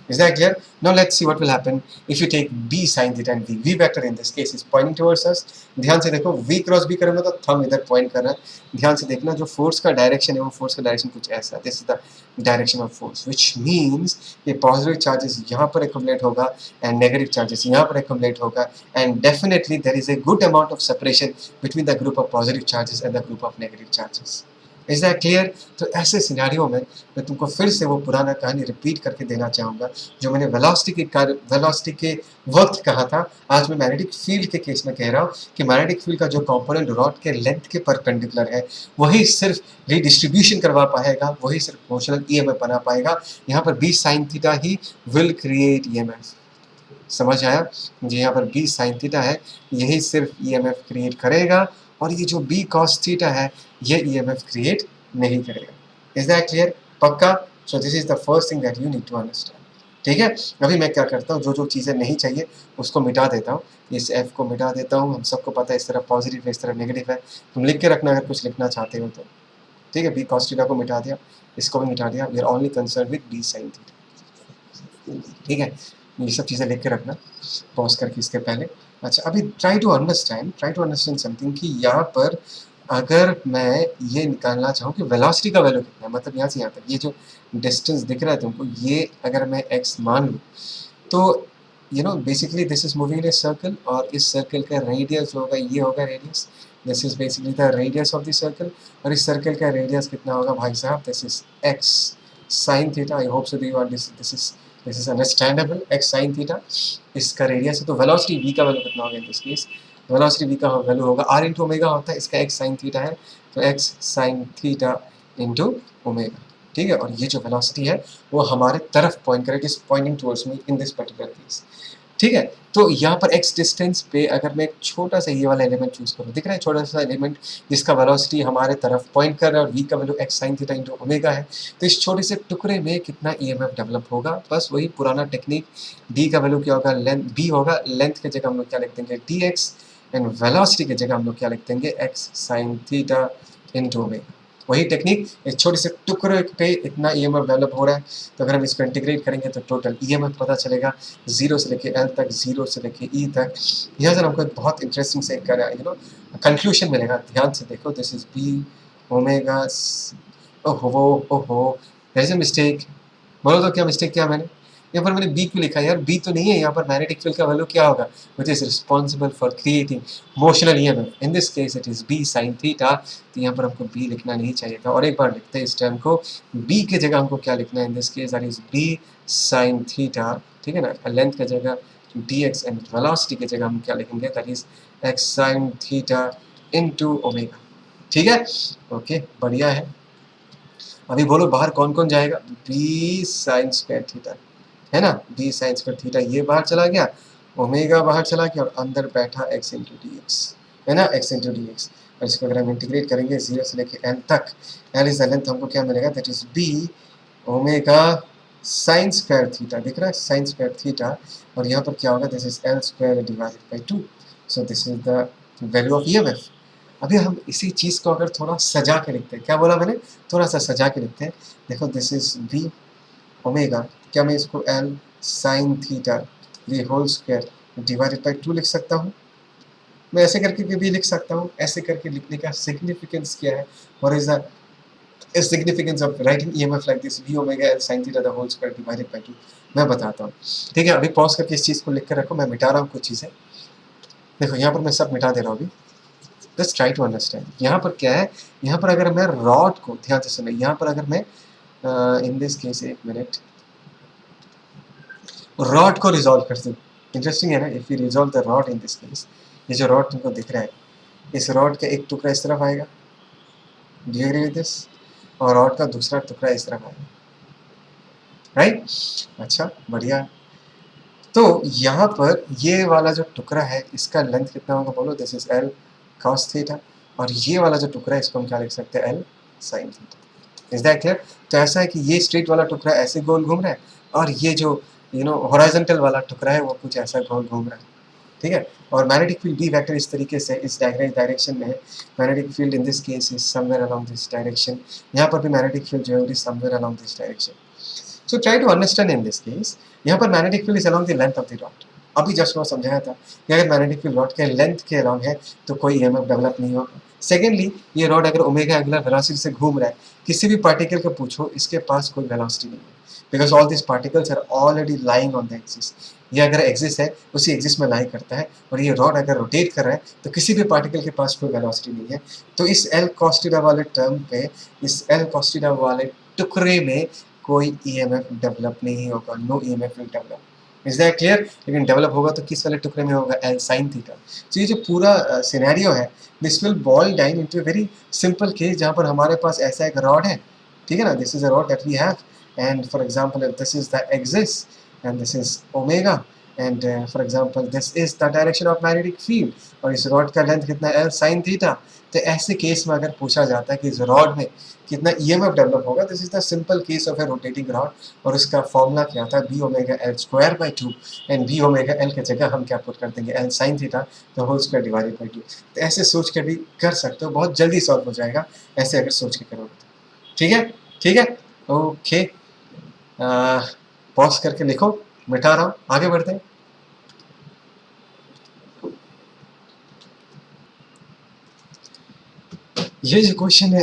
Is that clear? Now let's see what will happen if you take b sin theta and v. V vector in this case is pointing towards us. ध्यान से देखो, v cross b करूंगा तो thumb इधर point कर रहा है। ध्यान से देखना, जो फोर्स का डायरेक्शन है वो फोर्स का डायरेक्शन कुछ ऐसा, this is the direction of force, which means ये पॉजिटिव चार्जेस यहाँ पर एक्युमुलेट होगा एंड नेगेटिव चार्जेस यहाँ पर एक्युमुलेट होगा, and definitely there is a good amount of separation between the group of positive charges and the group of negative charges. Is that clear? तो ऐसे scenario में मैं तुमको फिर से वो पुराना कहानी रिपीट करके देना चाहूँगा जो मैंने वेलोसिटी के वक्त कहा था, आज मैं मैग्नेटिक फील्ड के केस में कह रहा हूँ कि मैग्नेटिक फील्ड का जो कंपोनेंट रॉड के लेंथ के परपेंडिकुलर है वही सिर्फ रिडिस्ट्रीब्यूशन करवा पाएगा, वही सिर्फ मोशनल ईएमएफ बना पाएगा। यहाँ पर बी साइन थीटा ही विल क्रिएट ईएमएफ। समझ आया जी? यहाँ पर बी साइन थीटा है, यही सिर्फ ईएमएफ क्रिएट करेगा, और ये जो बी कॉस थीटा है ये ईएमएफ क्रिएट नहीं करेगा। Is that clear? पक्का? So this is the first thing that you need to understand. ठीक है, अभी मैं क्या करता हूँ, जो जो चीज़ें नहीं चाहिए उसको मिटा देता हूँ, इस एफ को मिटा देता हूँ। हम सबको पता है इस तरफ पॉजिटिव है, इस तरफ नेगेटिव है, तुम लिख के रखना अगर कुछ लिखना चाहते हो तो। ठीक है, बी कॉस थीटा को मिटा दिया, इसको भी मिटा दिया, we are only concern with B sine theta. ठीक है, ये सब चीज़ें लिख के रखना पॉज करके इसके पहले। अच्छा, अभी ट्राई टू अंडरस्टैंड समथिंग कि यहाँ पर अगर मैं ये निकालना चाहूँ कि वेलोसिटी का वैल्यू कितना है, मतलब यहाँ से यहाँ तक ये जो डिस्टेंस दिख रहा है तुमको, ये अगर मैं x मान लूँ तो you know basically this is moving in a circle, और इस सर्कल का रेडियस होगा, ये होगा radius, this is basically the radius of the circle, और इस सर्कल का रेडियस कितना होगा भाई साहब, this is x sine theta. I hope so you are this is understandable, x sine theta इसका रेडियस है। तो वेलोसिटी v का वैल्यू कितना होगा in this case, velocity v का वैल्यू होगा r इंटू ओमेगा होता है, इसका x साइन थीटा है तो x sine theta into omega. ठीक है, और ये जो वेलोसिटी है वो हमारे तरफ पॉइंट करेगी, is pointing towards me in this particular case. ठीक है, तो यहाँ पर x डिस्टेंस पे अगर मैं एक छोटा सा ये वाला एलिमेंट चूज करूँ, दिख रहा है छोटा सा एलिमेंट जिसका वेलोसिटी हमारे तरफ पॉइंट कर रहा है और v का value x sine theta into omega है, तो इस छोटे से टुकड़े में कितना ईएमएफ डेवलप होगा? बस वही पुराना टेक्निक, d का वैल्यू क्या होगा, लेंथ b होगा, लेंथ की जगह हम लोग क्या लिख देंगे dx, एंड वेलोसिटी की जगह हम लोग क्या लिख देंगे x sine theta into omega. वही टेक्निक, एक छोटे से टुकड़े पे इतना ईएमएफ डेवलप हो रहा है, तो अगर हम इसको इंटीग्रेट करेंगे तो टोटल ईएमएफ पता चलेगा, 0 से लेके L तक, 0 से लेके E तक। यहाँ से हमको एक बहुत इंटरेस्टिंग से कंक्लूजन मिलेगा। ध्यान से देखो, दिस इज बी ओमेगा, ओहो देयर इज अ मिस्टेक। बोलो तो क्या मिस्टेक किया मैंने? यहाँ पर मैंने बी क्यों लिखा है यार? बी तो नहीं है यहाँ पर, मैग्नेटिक फील्ड का वैल्यू क्या होगा, which is responsible for creating motional EMF, in this case it is B sine theta. तो यहाँ पर हमको बी लिखना नहीं चाहिए था, और एक बार लिखते हैं इस टर्म को, बी की जगह हमको क्या लिखना है in this case, that is B sine theta. ठीक है ना, लेंथ की जगह dx एंड वेलोसिटी की जगह हम क्या लिखेंगे, that is x sine theta into omega. ठीक है, ओके, बढ़िया है। अभी बोलो बाहर कौन कौन जाएगा, बी साइन स्क्वायर थीटा है ना, बी साइन स्क्वायर थीटा ये बाहर चला गया, ओमेगा बाहर चला गया, और अंदर बैठा x इंटू डी एक्स, है ना, x इंटू डी एक्स। और इसको अगर हम इंटीग्रेट करेंगे 0 से लेके L तक, L इज द लेंथ, हमको क्या मिलेगा, that is b omega sine square theta, दिख रहा है साइन स्क्वायर थीटा, और यहाँ पर क्या होगा, this is L square divided by 2, so this is the value of EMF. अभी हम इसी चीज़ को अगर थोड़ा सजा के लिखते हैं, क्या बोला मैंने, थोड़ा सा सजा के लिखते हैं। देखो, दिस इज b ओमेगा, क्या मैं इसको L sine theta V whole square divided by 2 लिख सकता हूँ? मैं ऐसे करके भी लिख सकता हूँ। ऐसे करके लिखने का सिग्निफिकेंस क्या है, what is the significance of writing EMF like this, v omega L sine theta the whole square divided by 2, मैं बताता हूँ। ठीक है, अभी पॉज करके इस चीज़ को लिख कर रखो, मैं मिटा रहा हूँ कुछ चीज़ें। देखो यहाँ पर मैं सब मिटा दे रहा हूँ अभी। जस्ट ट्राई टू अंडरस्टैंड यहाँ पर क्या है। यहाँ पर अगर मैं रॉड को ध्यान से सुने, यहाँ पर अगर मैं इन दिस केस, एक मिनट, रॉड को रिजॉल्व कर दूँ, इंटरेस्टिंग है ना। If you resolve the rod in this case, ये जो रॉड तुमको दिख रहा है, इस रॉड का एक टुकड़ा इस तरफ आएगा, do you agree with this, और रॉड का दूसरा टुकड़ा इस तरफ आएगा, राइट। अच्छा बढ़िया। तो यहाँ पर ये वाला जो टुकड़ा है इसका लेंथ कितना होगा बोलो, this is L cos theta, और ये वाला जो टुकड़ा है इसको हम क्या लिख सकते हैं, L sin theta. Is that clear. तो ऐसा है कि ये स्ट्रेट वाला टुकड़ा ऐसे गोल घूम रहा है, और ये जो हॉरिजॉन्टल वाला टुकड़ा है वो कुछ ऐसा गोल घूम रहा है, ठीक है। और मैग्नेटिक फील्ड बी वेक्टर इस तरीके से इस डायरेक्शन में है। Magnetic field in this case is somewhere along this direction, यहाँ पर भी मैग्नेटिक फील्ड जो है is somewhere along this direction. So try to understand in this case, यहाँ पर magnetic field is along the length of the rod. अभी just वो समझाया था कि अगर मैग्नेटिक फील्ड रॉड के लेंथ के अलोंग है तो कोई ईएमएफ डेवलप नहीं होगा। सेकेंडली, ये रॉड अगर ओमेगा एंगुलर वेलोसिटी से घूम रहा है, किसी भी पार्टिकल को पूछो इसके पास कोई वेलोसिटी नहीं है, because all this particles are already lying on the axis. ये अगर एक्सिस है उसी एक्सिस में लाई करता है, और ये रॉड अगर रोटेट कर रहा है तो किसी भी पार्टिकल के पास कोई वेलोसिटी नहीं है। तो इस एल कॉस्टिडा वाले टर्म पे, इस एल कॉस्टिडा वाले टुकड़े में कोई ईएमएफ डेवलप नहीं होगा, no EMF will develop. Is that clear. लेकिन डेवलप होगा तो किस वाले टुकड़े में होगा, एल साइन थीटा। तो ये जो पूरा सिनेरियो है, this will boil down into a very simple case, जहाँ पर हमारे पास ऐसा एक रॉड है, ठीक है ना, this is a rod that we have, and for example if this is the axis and this is omega, and for example this is the direction of magnetic field, और इस रॉड का length कितना है, L sin theta. तो ऐसे case में अगर पूछा जाता है कि इस रॉड में कितना ईएमएफ डेवलप होगा, this is the simple case of a rotating rod, और उसका फॉर्मूला क्या था, B omega L square by 2, and B omega L की जगह हम क्या पुट कर देंगे, एल साइन थीटा, तो होल स्क्वायर डिवाइडेड बाई 2। तो ऐसे सोच के भी कर सकते हो, बहुत जल्दी सॉल्व हो जाएगा ऐसे अगर सोच के करोगे तो। ठीक है, ठीक है, ओके। पॉज करके लिखो, मिटा रहा हूं, आगे बढ़ते हैं। ये जो क्वेश्चन है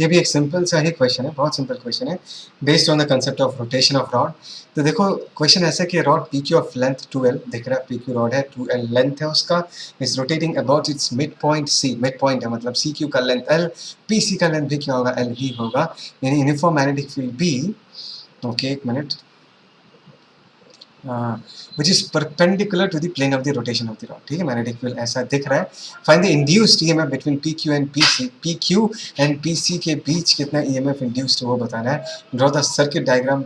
ये भी एक सिंपल सा ही क्वेश्चन है, बहुत सिंपल क्वेश्चन है, based on the concept of rotation of rod. तो देखो क्वेश्चन ऐसा कि rod P Q of length 2L दिख रहा है, पी क्यू रॉड है, 2L लेंथ है उसका, is rotating about its mid point C, mid point है मतलब सी क्यू का लेंथ L, पी सी का लेंथ भी क्या होगा, L ही होगा, यानी uniform magnetic field B, okay एक minute, which is perpendicular to the plane of the rotation of the rod, ठीक है, मैग्नेटिक फील्ड ऐसा दिख रहा है। Find the induced EMF between PQ and PC, PQ and PC के बीच कितना EMF induced है वो बताना है। Draw the circuit diagram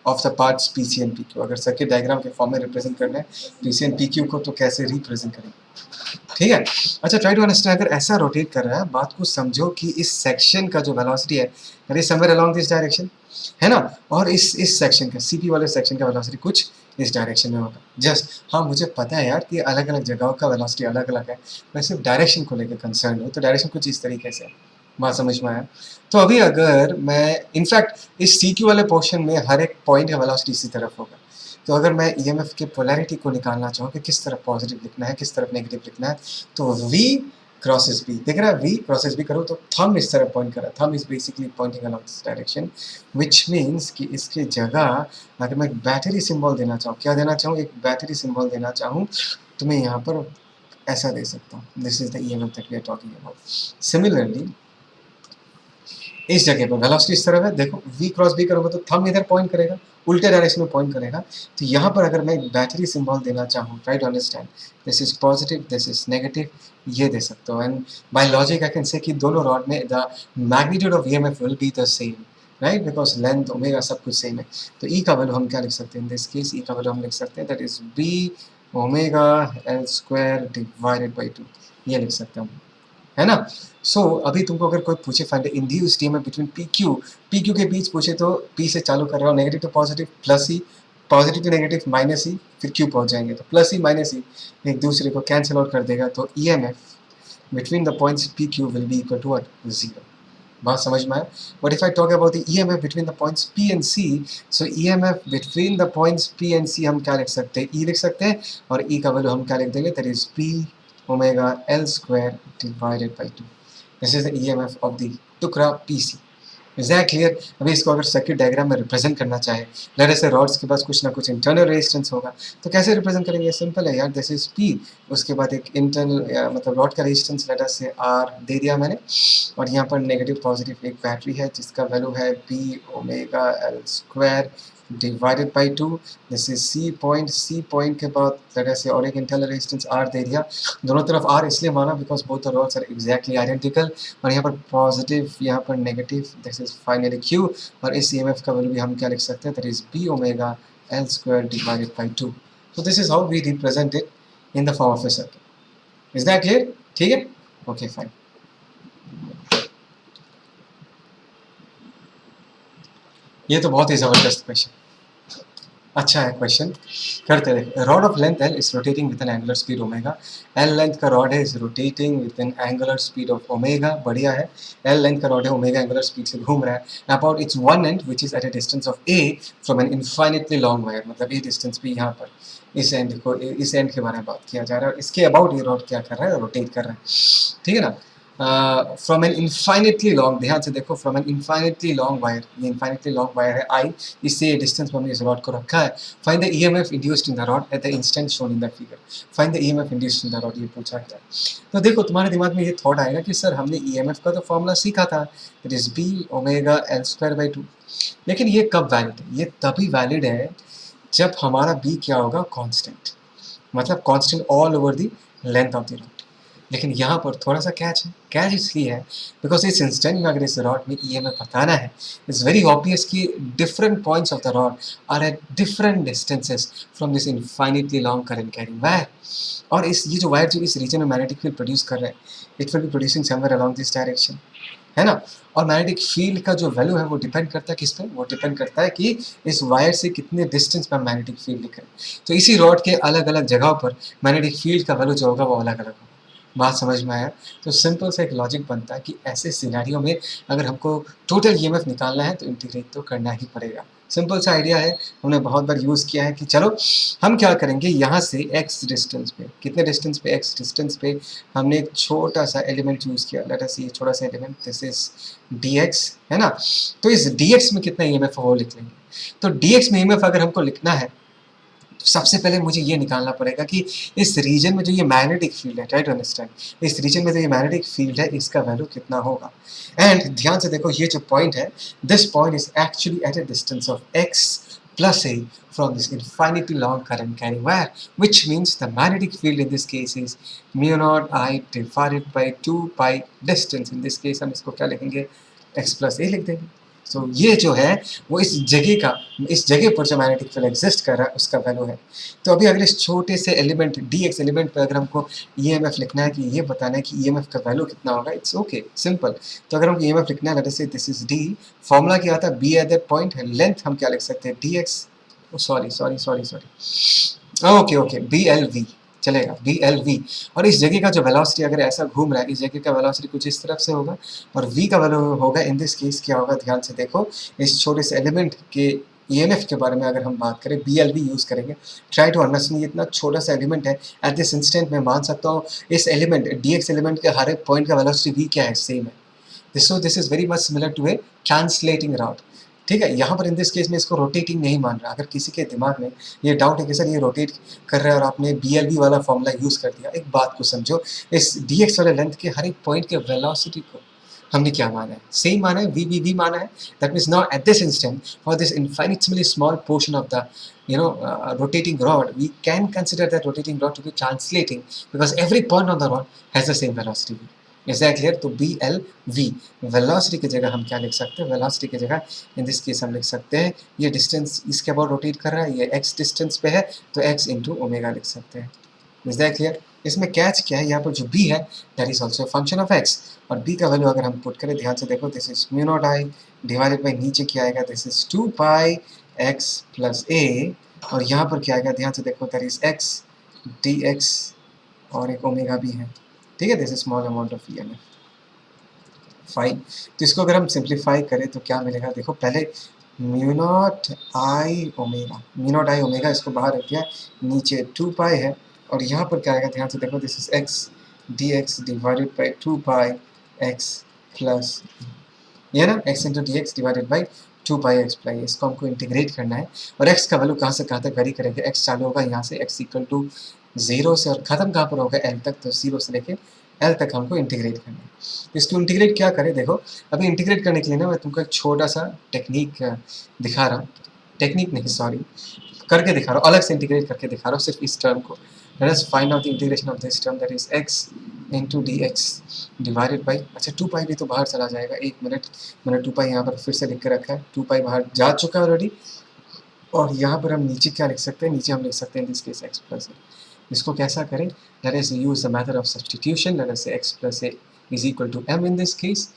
of the parts PC and PQ, अगर सर्किट डायग्राम के फॉर्म में रिप्रेजेंट करना है PC एंड PQ को तो कैसे रिप्रेजेंट करेंगे, ठीक है। अच्छा ट्राई टू अंडरस्टैंड, अगर ऐसा रोटेट कर रहा है, बात को समझो कि इस सेक्शन का जो वेलोसिटी है that is somewhere along this direction, है ना, और इस सेक्शन का CP वाले सेक्शन का वेलोसिटी कुछ इस डायरेक्शन में होगा। जस्ट हाँ मुझे पता है यार कि अलग अलग जगहों का वेलोसिटी अलग अलग है, मैं सिर्फ डायरेक्शन को लेकर कंसर्न हूँ, तो डायरेक्शन कुछ इस तरीके से है, बात समझ में आया। तो अभी अगर मैं इनफैक्ट इस CQ वाले पोर्शन में हर एक पॉइंट का वेलोसिटी इसी तरफ होगा, तो अगर मैं ईएमएफ के पोलैरिटी को निकालना चाहूँ कि किस तरफ पॉजिटिव लिखना है किस तरफ नेगेटिव लिखना है, तो V क्रॉसेस B दिख रहा है, V क्रॉसेस B करो तो थंब इस तरफ पॉइंट कर रहा है, thumb is basically pointing along this direction, which means कि इसके जगह अगर मैं एक बैटरी सिंबल देना चाहूँ, क्या देना चाहूँ, एक बैटरी सिंबल देना चाहूँ, तो मैं यहाँ पर ऐसा दे सकता हूँ, this is the EMF that we are talking about. Similarly इस जगह पर वेलोसिटी इस तरफ है, देखो V क्रॉस B करूँगा तो थंब इधर पॉइंट करेगा, उल्टे डायरेक्शन में पॉइंट करेगा। तो यहाँ पर अगर मैं एक बैटरी सिंबल देना चाहूँ, try to understand, this is positive this is negative, ये दे सकता हूँ, and by logic I can say कि दोनों रॉड में the magnitude of EMF will be the same, right, because length omega सब कुछ सेम है। तो E का वैल्यू हम क्या लिख सकते हैं, इन दिस केस E का वैल्यू हम लिख सकते हैं that is B omega L square divided by 2, ये लिख सकते हैं, है ना। सो अभी तुमको अगर कोई पूछे find the induced EMF between PQ के बीच पूछे तो P से चालू कर रहा हूँ, negative to positive plus E, positive to negative minus E, फिर Q पहुंच जाएंगे तो प्लस E माइनस E एक दूसरे को कैंसिल आउट कर देगा, तो EMF between the points PQ will be equal to what, 0। बात समझ में आया। But if I talk about the EMF between the points P and C, so EMF between the points P and C हम क्या लिख सकते हैं, E लिख सकते हैं, और E का वैल्यू हम क्या लिख देंगे, that is P omega L square divided by 2। This is the EMF of the टुकड़ा PC, इज दैट क्लियर? अभी इसको अगर सर्किट डायग्राम में रिप्रेजेंट करना चाहे, लेट अस से रॉड्स के पास कुछ ना कुछ इंटरनल रेजिस्टेंस होगा, तो कैसे रिप्रेजेंट करेंगे? सिंपल है यार, दिस इज पी, उसके बाद एक इंटरनल मतलब रॉड का रेजिस्टेंस लेट अस से आर दे दिया मैंने, और यहाँ पर नेगेटिव पॉजिटिव एक बैटरी है जिसका वैल्यू है B omega L square divided by 2। This is C point के बाद लेट अस से और एक इंटरनल रेजिस्टेंस आर दे दिया। दोनों तरफ आर इसलिए माना because both the rods are exactly identical, और यहाँ पर पॉजिटिव, यहाँ पर negative, this is finally Q, और इस ईएमएफ का वैल्यू भी हम क्या लिख सकते हैं, that is B omega L square divided by 2। So this is how we represent it in the form of a circuit. Is that clear? ठीक है, ओके फाइन। ये तो बहुत ही जबरदस्त क्वेश्चन, अच्छा है क्वेश्चन, करते रहे। Rod of length L is rotating with an angular speed omega. L length का रॉड है, is rotating with an angular speed of omega, बढ़िया है। एल लेंथ का रॉड है, ओमेगा एंगुलर स्पीड से घूम रहा है। About its one end which is at a distance of a from an infinitely long wire, मतलब ए डिस्टेंस पे यहाँ पर इस एंड को, इस एंड के बारे में बात किया जा रहा है, और इसके अबाउट ये रॉड क्या कर रहा है, रोटेट कर रहा है, ठीक है ना। फ्रॉम एन इनफाइनिटली लॉन्ग, ध्यान से देखो, from an infinitely long wire, ये इनफाइनिटली लॉन्ग वायर है आई, इससे डिस्टेंस पर हमने इस रॉड को रखा है। Find the EMF induced in the rod at the instant shown in the figure. Find the EMF induced in the rod, ये पूछा गया। तो देखो तुम्हारे दिमाग में ये थॉट आएगा कि सर हमने ईएमएफ का तो फॉर्मूला सीखा था, it is B omega L square by 2, लेकिन ये कब वैलिड है? ये तभी वैलिड है जब हमारा बी क्या होगा, कांस्टेंट, मतलब constant all over the length of the rod. लेकिन यहाँ पर थोड़ा सा कैच है, कैच इसलिए है बिकॉज इस इंस्टेंट में अगर इस रॉड में ईएमएफ बताना है, इट्स वेरी ऑब्वियस कि different points of the rod are at different distances from this infinitely long current carrying wire, और इस ये जो वायर जो इस रीजन में मैग्नेटिक फील्ड प्रोड्यूस कर रहे हैं, it will be producing somewhere along this direction, है ना। और मैग्नेटिक फील्ड का जो वैल्यू है वो डिपेंड करता है किस पे, वो डिपेंड करता है कि इस वायर से कितने डिस्टेंस पर मैग्नेटिक फील्ड लिख रहे हैं। तो इसी रॉड के अलग अलग जगहों पर मैग्नेटिक फील्ड का वैल्यू जो होगा वो अलग अलग होगा। बात समझ में आया? तो सिंपल सा एक लॉजिक बनता है कि ऐसे सिनेरियो में अगर हमको टोटल ईएमएफ निकालना है तो इंटीग्रेट तो करना ही पड़ेगा। सिंपल सा आइडिया है, हमने बहुत बार यूज़ किया है कि चलो हम क्या करेंगे, यहाँ से x डिस्टेंस पे, कितने डिस्टेंस पे, x डिस्टेंस पे हमने एक छोटा सा एलिमेंट यूज़ किया, लेट अस ये छोटा सा एलिमेंट, दिस इज dx, है ना। तो इस dx में कितना ईएमएफ है वो लिख लेंगे। तो dx में ईएमएफ अगर हमको लिखना है, सबसे पहले मुझे ये निकालना पड़ेगा कि इस रीजन में जो ये मैग्नेटिक फील्ड है, ट्राई टू अंडरस्टैंड, इस रीजन में जो ये मैग्नेटिक फील्ड है इसका वैल्यू कितना होगा। एंड ध्यान से देखो, ये जो पॉइंट है, this point is actually eight a distance of x plus a from this infinitely long current carrying wire, which means the magnetic field in this case is mu naught I divided by 2 pi distance. In this case हम इसको क्या लिखेंगे, x plus a लिख देंगे। तो ये जो है वो इस जगह का, इस जगह पर जो मैग्नेटिक फील्ड एग्जिस्ट कर रहा है उसका वैल्यू है। तो अभी अगर इस छोटे से एलिमेंट dx एलिमेंट पर अगर हमको ईएमएफ लिखना है, कि ये बताना है कि ईएमएफ का वैल्यू कितना होगा, इट्स ओके सिंपल। तो अगर हमको ईएमएफ लिखना है, late us say this is d, formula क्या आता है, b एट दैट पॉइंट है, लेंथ हम क्या लिख सकते हैं, dx, सॉरी ओके BLV चलेगा, BLV। और इस जगह का जो वेलोसिटी अगर ऐसा घूम रहा है, इस जगह का वेलोसिटी कुछ इस तरफ से होगा, और v का वैल्यू होगा इन दिस केस क्या होगा, ध्यान से देखो, इस छोटे से एलिमेंट के ईएमएफ के बारे में अगर हम बात करें, BLV यूज़ करेंगे। ट्राई टू अंडरस्टैंड, ये इतना छोटा सा एलिमेंट है, एट दिस इंस्टेंट मैं मान सकता हूँ इस एलिमेंट dx एलिमेंट के हर एक पॉइंट का वेलोसिटी v क्या है, सेम है। So this is very much similar to a translating rod, ठीक है। यहाँ पर इन दिस केस में इसको रोटेटिंग नहीं मान रहा। अगर किसी के दिमाग में ये डाउट है कि सर ये रोटेट कर रहा है और आपने BLV वाला फॉर्मूला यूज़ कर दिया, एक बात को समझो, इस dx वाले लेंथ के हर एक पॉइंट के वेलोसिटी को हमने क्या माना है, सेम माना है, v माना है। That means now at this instant for this infinitely small portion of the rotating rod, we can consider that rotating rod to be translating because every point on the rod has the same velocity v. Is that clear? तो BLV velocity की जगह हम क्या लिख सकते हैं, velocity की जगह इन दिस केस हम लिख सकते हैं ये डिस्टेंस इसके अबाउट रोटेट कर रहा है, ये x डिस्टेंस पे है तो x इंटू ओमेगा लिख सकते हैं। Is that clear? इसमें कैच क्या है, यहाँ पर जो b है that is also function of x, और b का वैल्यू अगर हम पुट करें, ध्यान से देखो, this is mu not I divided by नीचे क्या आएगा, this is 2 pi x plus a, और यहाँ पर क्या आएगा, ध्यान से देखो, दैट इज x dx और एक ओमेगा भी है, ठीक है। This is small amount of EMF, fine. तो इसको अगर हम सिंप्लीफाई करें तो क्या मिलेगा, देखो पहले म्यू नॉट आई ओमेगा इसको बाहर रख दिया, नीचे 2 पाई है, और यहाँ पर क्या आएगा, ध्यान से देखो, this is x dx divided by 2 pi x plus, ये ना x into D x divided by 2 pi x, इसको हमको इंटीग्रेट करना है। और x का वैल्यू कहाँ से कहाँ तक वेरी करेंगे, x चालू होगा यहाँ से x इक्वल टू 0 से और ख़त्म कहाँ पर होगा l तक, तो 0 से लेके l तक हमको इंटीग्रेट करना है। इसको इंटीग्रेट क्या करें, देखो अभी इंटीग्रेट करने के लिए ना मैं तुमको एक छोटा सा टेक्निक दिखा रहा हूँ, टेक्निक नहीं सॉरी करके दिखा रहा हूँ, अलग से इंटीग्रेट करके दिखा रहा हूँ सिर्फ इस टर्म को। Let us find out the integration of this term that is x into D x divided by, अच्छा 2 पाई भी तो बाहर चला जाएगा, एक मिनट मैंने 2 पाई यहाँ पर फिर से लिख के रखा है, 2 पाई बाहर जा चुका है ऑलरेडी। और यहाँ पर हम नीचे क्या लिख सकते हैं, नीचे हम लिख सकते हैं this case x plus A. इसको कैसा करें, let us use the method of substitution, let us say x plus A is equal to m in this case.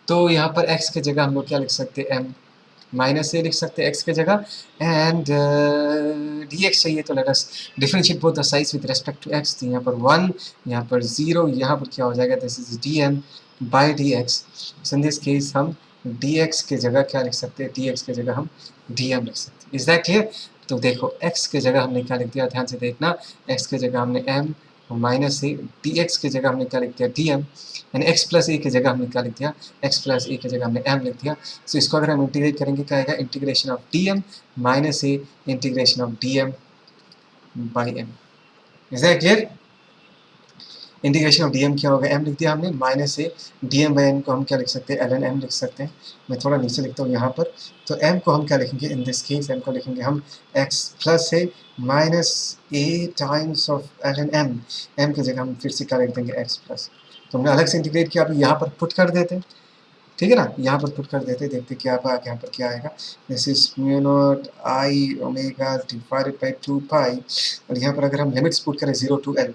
तो यहाँ पर x के जगह हम लोग क्या लिख सकते हैं, m माइनस ए लिख सकते हैं x के जगह, एंड डी एक्स चाहिए तो let us differentiate both the sides with respect to x। तो यहाँ पर 1, यहाँ पर 0, यहाँ पर क्या हो जाएगा, this is D M by D X. In this case हम डी एक्स के जगह क्या लिख सकते हैं, डी एक्स के जगह हम डी एम लिख सकते हैं। Is that clear? तो देखो x के जगह हमने क्या लिख दिया, ध्यान से देखना, x के जगह हमने m minus A, D X के जगह हमने क्या लिख दिया, डी एम, यानी x प्लस ए की जगह हमने क्या लिख दिया, x प्लस ए की जगह हमने m लिख दिया। सो इसको अगर हम इंटीग्रेट करेंगे क्या आएगा, integration of D M minus A integration of D M by M. Is that clear? Integration of D M क्या होगा, m लिख दिया हमने, minus A D M by M को हम क्या लिख सकते हैं, एल एन एम लिख सकते हैं। मैं थोड़ा नीचे लिखता हूँ यहाँ पर, तो m को हम क्या लिखेंगे, इन दिस केस m को लिखेंगे हम x plus A minus A times of L N M, m की जगह हम फिर से क्या लिख देंगे, x प्लस। तो हमने अलग से इंटीग्रेट किया, अभी यहाँ पर पुट कर देते हैं, ठीक है ना, यहाँ पर पुट कर देते, देखते क्या आएगा, यहाँ पर क्या आएगा, this is mu not I omega divided by 2 पाई। और यहाँ पर अगर हम लिमिट्स पुट करें 0 टू l,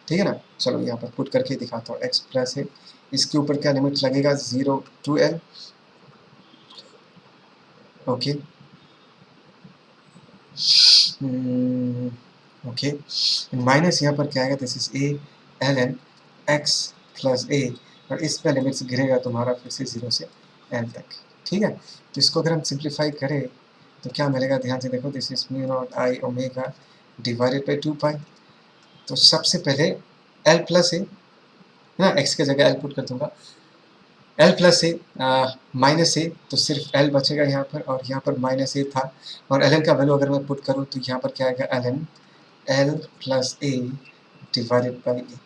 ठीक है ना, चलो यहाँ पर पुट करके दिखाता हूँ, x प्लस है, इसके ऊपर क्या लिमिट लगेगा, 0 to l, okay okay, minus यहाँ पर क्या आएगा, this is a L N X plus A, और इस पर लिमिट्स गिरेगा तुम्हारा फिर से 0 से l तक, ठीक है। तो इसको अगर हम सिंप्लीफाई करें तो क्या मिलेगा, ध्यान से देखो, this is mu not I omega divided by 2 पाई। तो सबसे पहले l प्लस ए ना, x के जगह l पुट कर दूंगा, l प्लस ए माइनस ए, तो सिर्फ l बचेगा यहाँ पर, और यहाँ पर माइनस ए था, और ln का वैल्यू अगर मैं पुट करूँ तो यहाँ पर क्या आएगा, ln l plus A divided by A,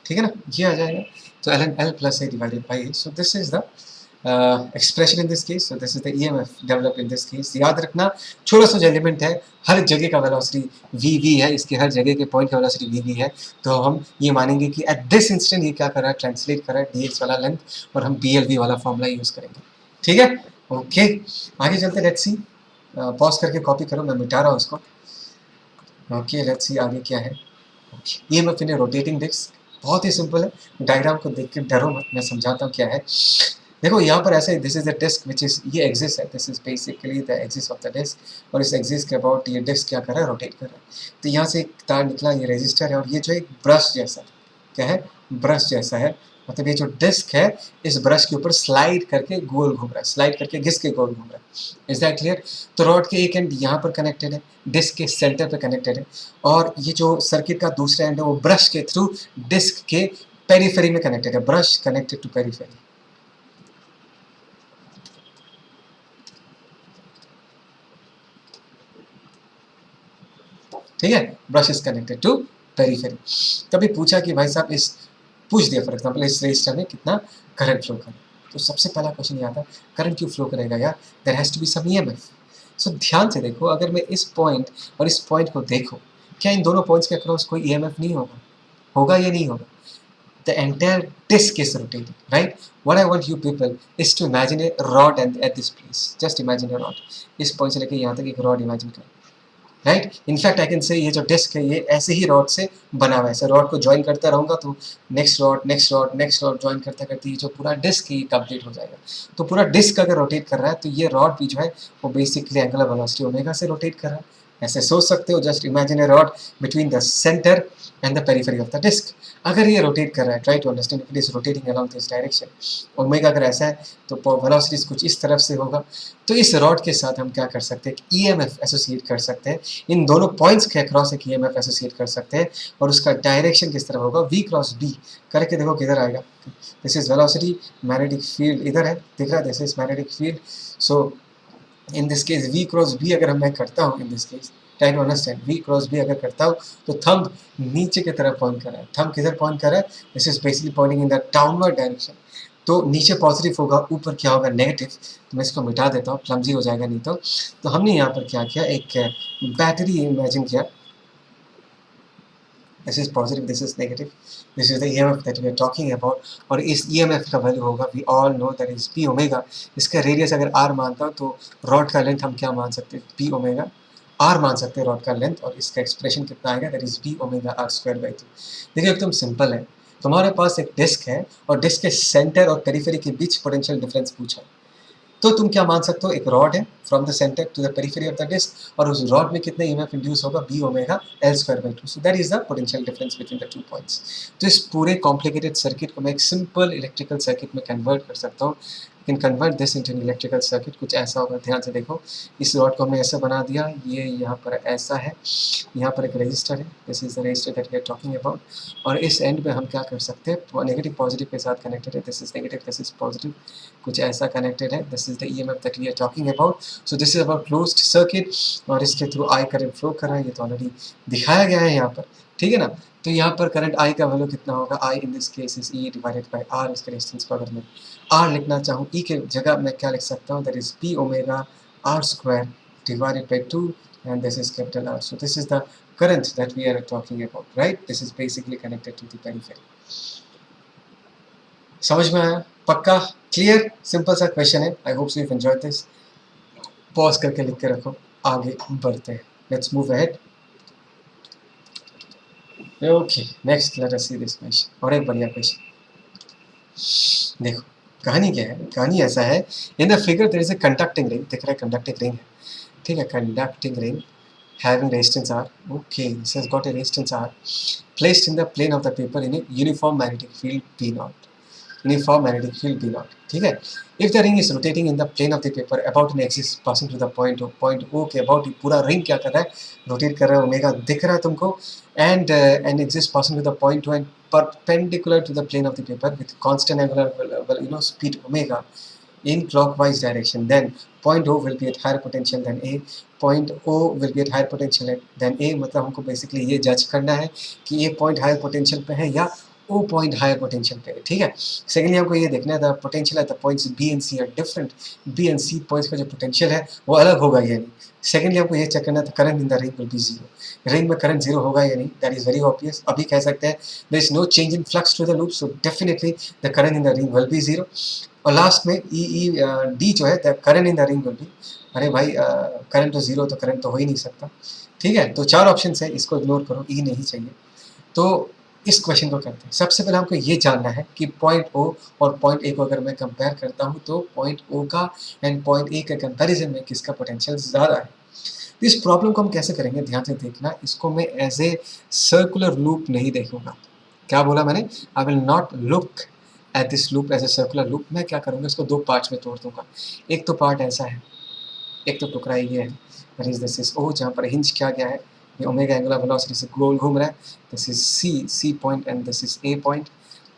ठीक है ना, ये आ जाएगा। तो ln l plus A divided by A, so this is the expression in this case, so this is the EMF develop in this case. याद रखना छोटा सा जो एलिमेंट है, हर जगह का वेलोसिटी वी है, इसके हर जगह के पॉइंट का वेलोसिटी वी है, तो हम ये मानेंगे कि एट दिस इंस्टेंट ये क्या कर रहा है, ट्रांसलेट कर रहा है dx वाला लेंथ, और हम blv वाला फॉर्मूला यूज करेंगे, ठीक है। ओके आगे चलते, लेट्स सी, पॉज करके कॉपी करो, मैं मिटा रहा हूँ उसको। ओके लेट्स सी आगे क्या है। ईएमएफ इन रोटेटिंग डिस्क बहुत ही सिंपल है, डायग्राम को देख के डरो मत, मैं समझाता हूँ क्या है। देखो यहाँ पर ऐसे, this is the disc which is, ये एक्सिस है, this is basically the axis of the disc, और इस एक्सिस के अबाउट ये डिस्क क्या कर रहा है, रोटेट कर रहा है। तो यहाँ से एक तार निकला, ये रेजिस्टर है, और ये जो एक ब्रश जैसा क्या है, ब्रश जैसा है, मतलब ये जो डिस्क है इस ब्रश के ऊपर स्लाइड करके गोल घूम रहा है, स्लाइड करके घिस के गोल घूम रहा है। Is that clear? तो रॉड के एक एंड यहाँ पर कनेक्टेड है, डिस्क के सेंटर पे कनेक्टेड है, और ये जो सर्किट का दूसरा एंड है वो ब्रश के थ्रू डिस्क के पेरीफेरी में कनेक्टेड है, ब्रश कनेक्टेड टू पेरीफेरी, ठीक है, brush is connected to periphery. कभी पूछा कि भाई साहब इस, पूछ दिया फॉर एग्जांपल इस रजिस्टर में कितना करंट फ्लो करे, तो सबसे पहला क्वेश्चन ये आता है करंट क्यों फ्लो करेगा यार, there has to be some EMF. So ध्यान से देखो, अगर मैं इस पॉइंट और इस पॉइंट को देखो, क्या इन दोनों पॉइंट्स के अक्रॉस कोई ईएमएफ नहीं होगा, होगा या नहीं होगा? The entire disk is rotating, right? What I want you people is to imagine a rod and at this place. Just imagine a rod. इस पॉइंट से लेके यहाँ तक एक रॉड इमेजिन करो, राइट। इनफैक्ट आई कैन से ये जो डिस्क है ये ऐसे ही रॉड से बना हुआ है, ऐसे रॉड को ज्वाइन करता रहूँगा तो next rod next rod next rod join करते करते ये जो पूरा डिस्क ये कंप्लीट हो जाएगा। तो पूरा डिस्क अगर रोटेट कर रहा है तो ये रॉड भी जो है वो बेसिकली एंगुलर वेलोसिटी ओमेगा से रोटेट कर रहा है, ऐसे सोच सकते हो, just imagine a rod between the centre and the periphery of the disk. अगर ये रोटेट कर रहा है, try to understand it is rotating around this direction. Omega अगर ऐसा है तो वेलोसिटी कुछ इस तरफ से होगा। तो इस रॉड के साथ हम क्या कर सकते हैं, ईएमएफ एसोसिएट कर सकते हैं, इन दोनों पॉइंट्स के अक्रॉस एक ईएमएफ एसोसिएट कर सकते हैं, और उसका डायरेक्शन किस तरफ होगा, वी क्रॉस बी करके देखो किधर आएगा। This is velocity, magnetic field इधर है, दिख रहा है, this is magnetic field. So in this case we cross B अगर मैं करता हूँ, in this case try to understand, we cross B अगर करता हूँ तो थंब नीचे की तरफ पॉइंट कर रहा है, थंब किधर पॉइंट कर रहा है, this is basically pointing in the downward direction. तो नीचे पॉजिटिव होगा, ऊपर क्या होगा, नेगेटिव। तो मैं इसको मिटा देता हूँ, क्लमजी हो जाएगा नहीं तो हमने यहाँ पर क्या किया, एक बैटरी इमेजिन किया, this is positive, this is negative, this is the EMF that we are talking about, और इस EMF का वैल्यू होगा, we all know that is p omega. इसका रेडियस अगर r मानता हूँ तो रॉड का लेंथ हम क्या मान सकते हैं, p ओमेगा r मान सकते हैं रॉड का लेंथ, और इसका एक्सप्रेशन कितना आएगा, that is p omega r square by 2। देखिए एकदम सिंपल है, तुम्हारे पास एक डिस्क है और डिस्क के सेंटर और पेरिफेरी के बीच पोटेंशियल डिफरेंस पूछा, तो तुम क्या मान सकते हो, एक रॉड है from the centre to the periphery of the disc, और उस रॉड में कितने ईएमएफ इंड्यूस होगा, B omega L square by 2। So that is the potential difference between the two points. तो इस पूरे कॉम्प्लिकेटेड सर्किट को मैं एक सिंपल इलेक्ट्रिकल सर्किट में कन्वर्ट कर सकता हूँ। Can convert this into an electrical circuit. कुछ ऐसा होगा, ध्यान से देखो, इस रॉड को हमने ऐसे बना दिया, ये यहाँ पर ऐसा है, यहाँ पर एक रजिस्टर है, this is the resistor that we are talking about, और इस एंड पे हम क्या कर सकते हैं, नेगेटिव पॉजिटिव के साथ कनेक्टेड है, this is negative, this is positive, कुछ ऐसा कनेक्टेड है, this is the EMF that we are talking about. So this is about closed circuit, और इसके थ्रू आई करंट फ्लो कर रहा है, ये तो ऑलरेडी दिखाया गया है यहाँ पर, ठीक है ना। तो यहाँ पर करंट आई का वैल्यू कितना होगा, I in this case is E divided by R. इसके रेजिस्टेंस को अगर मैं आर लिखना चाहूँ, ई के जगह मैं क्या लिख सकता हूँ, that is B omega R square divided by 2, and this is capital R. So this is the current that we are talking about, right? This is basically connected to the periphery. समझ में आया, पक्का clear, simple सा question है। आई hope so you enjoyed this. Pause करके लिख के रखो, आगे बढ़ते हैं, let's move ahead. Okay, next let us see this question, और एक बढ़िया क्वेश्चन। देखो कहानी क्या है, कहानी ऐसा है, in the figure there is a conducting ring, दिख रहा है कंडक्टिंग रिंग है, ठीक है, conducting ring having resistance R, okay, this has got a resistance R, placed in the plane of the paper in a uniform magnetic field P naught, uniform magnetic field B naught, ठीक है। If the ring is rotating in the plane of the paper about an axis passing to the point O के about, पूरा ring क्या कर रहा है, rotate कर रहा है, ओमेगा दिख रहा है तुमको, and an axis passing to the point O and perpendicular to the plane of the paper with constant angular speed omega in clockwise direction, then point O will be at higher potential than A, point O will be at higher potential than A। मतलब हमको basically ये जज करना है कि ये point higher potential पे है या ओ पॉइंट हायर पोटेंशियल पे है, ठीक है। सेकेंडली हमको ये देखना है the potential at the points B and C are different, B and C points का जो पोटेंशियल है वो अलग होगा या नहीं। सेकेंडली हमको ये चेक करना है the current in the ring will be zero, ring में करंट जीरो होगा या नहीं, दैट इज वेरी ऑब्वियस। अभी कह सकते हैं there is no change in flux through the loop, so definitely the current in the ring will be zero. और last में डी जो है the current in the ring will be, अरे भाई करंट तो जीरो, तो करंट तो हो ही नहीं सकता, ठीक है। तो चार ऑप्शन है, इसको इग्नोर करो, ई नहीं चाहिए। तो इस क्वेश्चन को करते हैं। सबसे पहले हमको ये जानना है कि पॉइंट ओ और पॉइंट ए को अगर मैं कंपेयर करता हूँ तो पॉइंट ओ का एंड पॉइंट ए के कंपैरिजन में किसका पोटेंशियल ज़्यादा है। तो इस प्रॉब्लम को हम कैसे करेंगे, ध्यान से देखना, इसको मैं एज ए सर्कुलर लूप नहीं देखूंगा। क्या बोला मैंने, I will not look at this loop as a circular loop. मैं क्या करूँगा, इसको दो पार्ट्स में तोड़ दूंगा। एक तो पार्ट ऐसा है, एक तो टुकड़ा ये है, दैट इज दिस इज ओ, जहाँ पर हिंज किया गया है, ये ओमेगा एंगुलर वेलोसिटी से गोल घूम रहा है, this is C point and this is A point.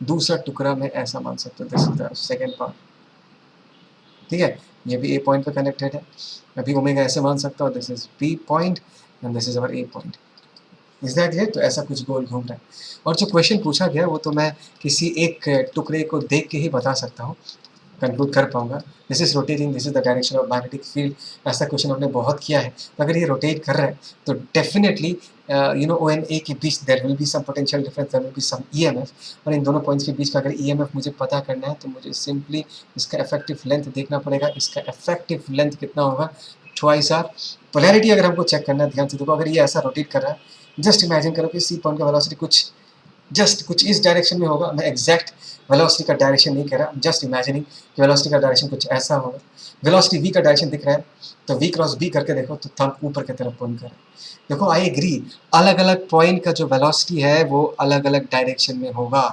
दूसरा टुकड़ा मैं ऐसा मान सकता हूँ, this is the second part, ठीक है, ये भी ए पॉइंट पे कनेक्टेड है। अभी ओमेगा ऐसे मान सकता हूँ, this is B point and this is our A point, is that clear. तो ऐसा कुछ गोल घूम रहा है। और जो क्वेश्चन पूछा गया वो तो मैं किसी एक टुकड़े को देख के ही बता सकता हूँ, कंक्लूड कर पाऊंगा। This is rotating, this is the direction of magnetic field. ऐसा क्वेश्चन हमने बहुत किया है। तो अगर ये रोटेट कर रहा है तो डेफिनेटली ओ एंड ए के बीच there will be some potential difference, there will be some EMF. और इन दोनों पॉइंट्स के बीच का अगर ईएमएफ मुझे पता करना है तो मुझे सिंपली इसका इफेक्टिव लेंथ देखना पड़ेगा। इसका इफेक्टिव लेंथ कितना होगा, ट्वाइस आर। पोलैरिटी अगर हमको चेक करना है, ध्यान से देखो, अगर ये ऐसा रोटेट कर रहा है, जस्ट इमेजिन करो कि सी पॉइंट का वेलोसिटी कुछ जस्ट कुछ इस डायरेक्शन में होगा, मैं एग्जैक्ट वेलोसिटी का डायरेक्शन नहीं कह रहा, जस्ट इमेजिनिंग कि वेलोसिटी का डायरेक्शन कुछ ऐसा होगा। वेलोसिटी v का डायरेक्शन दिख रहा है, तो v क्रॉस b करके देखो तो थंब ऊपर की तरफ पॉइंट कर रहा है। देखो आई एग्री, अलग अलग पॉइंट का जो वेलोसिटी है वो अलग अलग डायरेक्शन में होगा,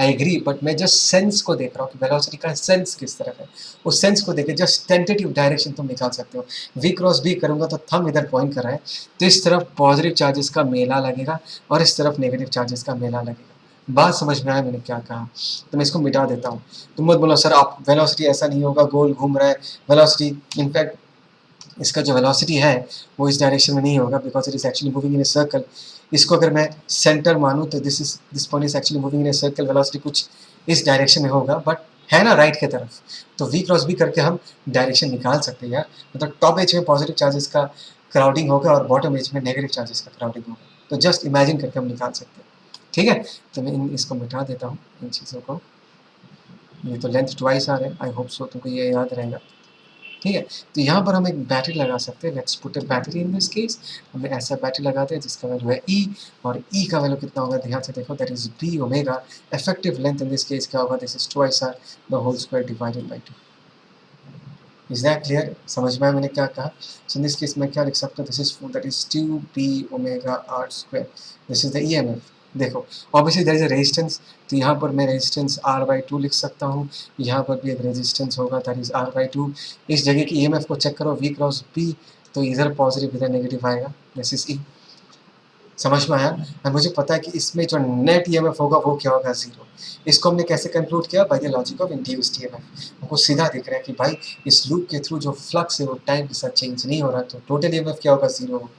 आई एग्री, बट मैं जस्ट सेंस को देख रहा हूँ कि वेलोसिटी का सेंस किस तरफ है। उस सेंस को देखे जस्ट टेंटेटिव डायरेक्शन तुम निकाल सकते हो। v क्रॉस b करूंगा तो थंब इधर पॉइंट कर रहा है, तो इस तरफ पॉजिटिव चार्जेस का मेला लगेगा और इस तरफ नेगेटिव चार्जेस का मेला लगेगा। बात समझ में आया मैंने क्या कहा? तो मैं इसको मिटा देता हूँ। तुम मत बोलो सर आप वेलोसिटी ऐसा नहीं होगा, गोल घूम रहा है वेलोसिटी, इनफैक्ट इसका जो वेलोसिटी है वो इस डायरेक्शन में नहीं होगा because it is actually moving in a circle. इसको अगर मैं सेंटर मानूँ तो this point is actually moving in a circle, velocity कुछ इस डायरेक्शन में होगा, बट है ना राइट की तरफ, तो v क्रॉस b करके हम डायरेक्शन निकाल सकते हैं यार। मतलब टॉप एज में पॉजिटिव चार्जेस का क्राउडिंग होगा और बॉटम एज में नेगेटिव चार्जेस का क्राउडिंग होगा, तो जस्ट इमेजिन करके हम निकाल सकते हैं। ठीक है, तो मैं इसको मिटा देता हूँ इन चीज़ों को। ये तो लेंथ ट्वाइस आ रहा है, आई होप सो तुमको ये याद रहेगा। ठीक है, तो यहाँ पर हम एक बैटरी लगा सकते हैं, let's put a battery in this case. हमें ऐसा बैटरी लगाते हैं जिसका वैल्यू है ई, और ई का वैल्यू कितना होगा ध्यान से देखो, that is B omega. Effective length in this case क्या होगा, this is twice R the whole square divided by 2। Is that clear? समझ में आया मैंने क्या कहा? सो इन दिस केस मैं क्या लिख सकता हूँ, this is that is 2b omega r square, this is the EMF. देखो obviously there is a resistance, तो यहाँ पर मैं रेजिस्टेंस r/2 लिख सकता हूँ, यहाँ पर भी एक रेजिस्टेंस होगा दैट इज r/2। इस जगह की ईएमएफ को चेक करो, v क्रॉस b, तो इधर पॉजिटिव इधर नेगेटिव आएगा, दिस इज ई। समझ में आया? और मुझे पता है कि इसमें जो नेट ईएमएफ होगा वो क्या होगा, जीरो। इसको हमने कैसे कंक्लूड किया, by the logic of induced EMF. हमको सीधा दिख रहा है कि भाई इस लूप के थ्रू जो फ्लक्स है वो टाइम के साथ चेंज नहीं हो रहा, तो टोटल ईएमएफ क्या होगा, जीरो होगा।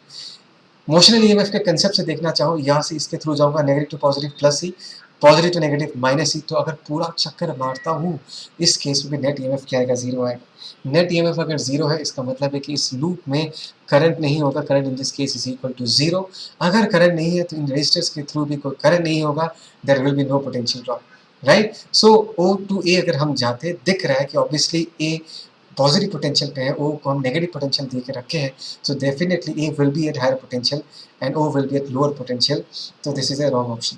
मोशनल ईएमएफ के कंसेप्ट से देखना चाहो, यहाँ से इसके थ्रू जाऊंगा, negative to positive plus E, positive to negative minus E, तो अगर पूरा चक्कर मारता हूँ इस केस में भी नेट ईएमएफ क्या आएगा, जीरो आएगा। नेट ईएमएफ अगर जीरो है इसका मतलब है कि इस लूप में करंट नहीं होगा, current in this case is equal to zero. अगर करंट नहीं है तो इन रेजिस्टर्स के थ्रू भी कोई करंट नहीं होगा, there will be no potential drop, right. So O to A अगर हम जाते दिख रहा है कि ऑब्वियसली ए पॉजिटिव पोटेंशियल पे है, ओ को हम नेगेटिव पोटेंशियल दे के रखे हैं, so definitely A will be at higher potential and O will be at lower potential, तो this is a wrong option.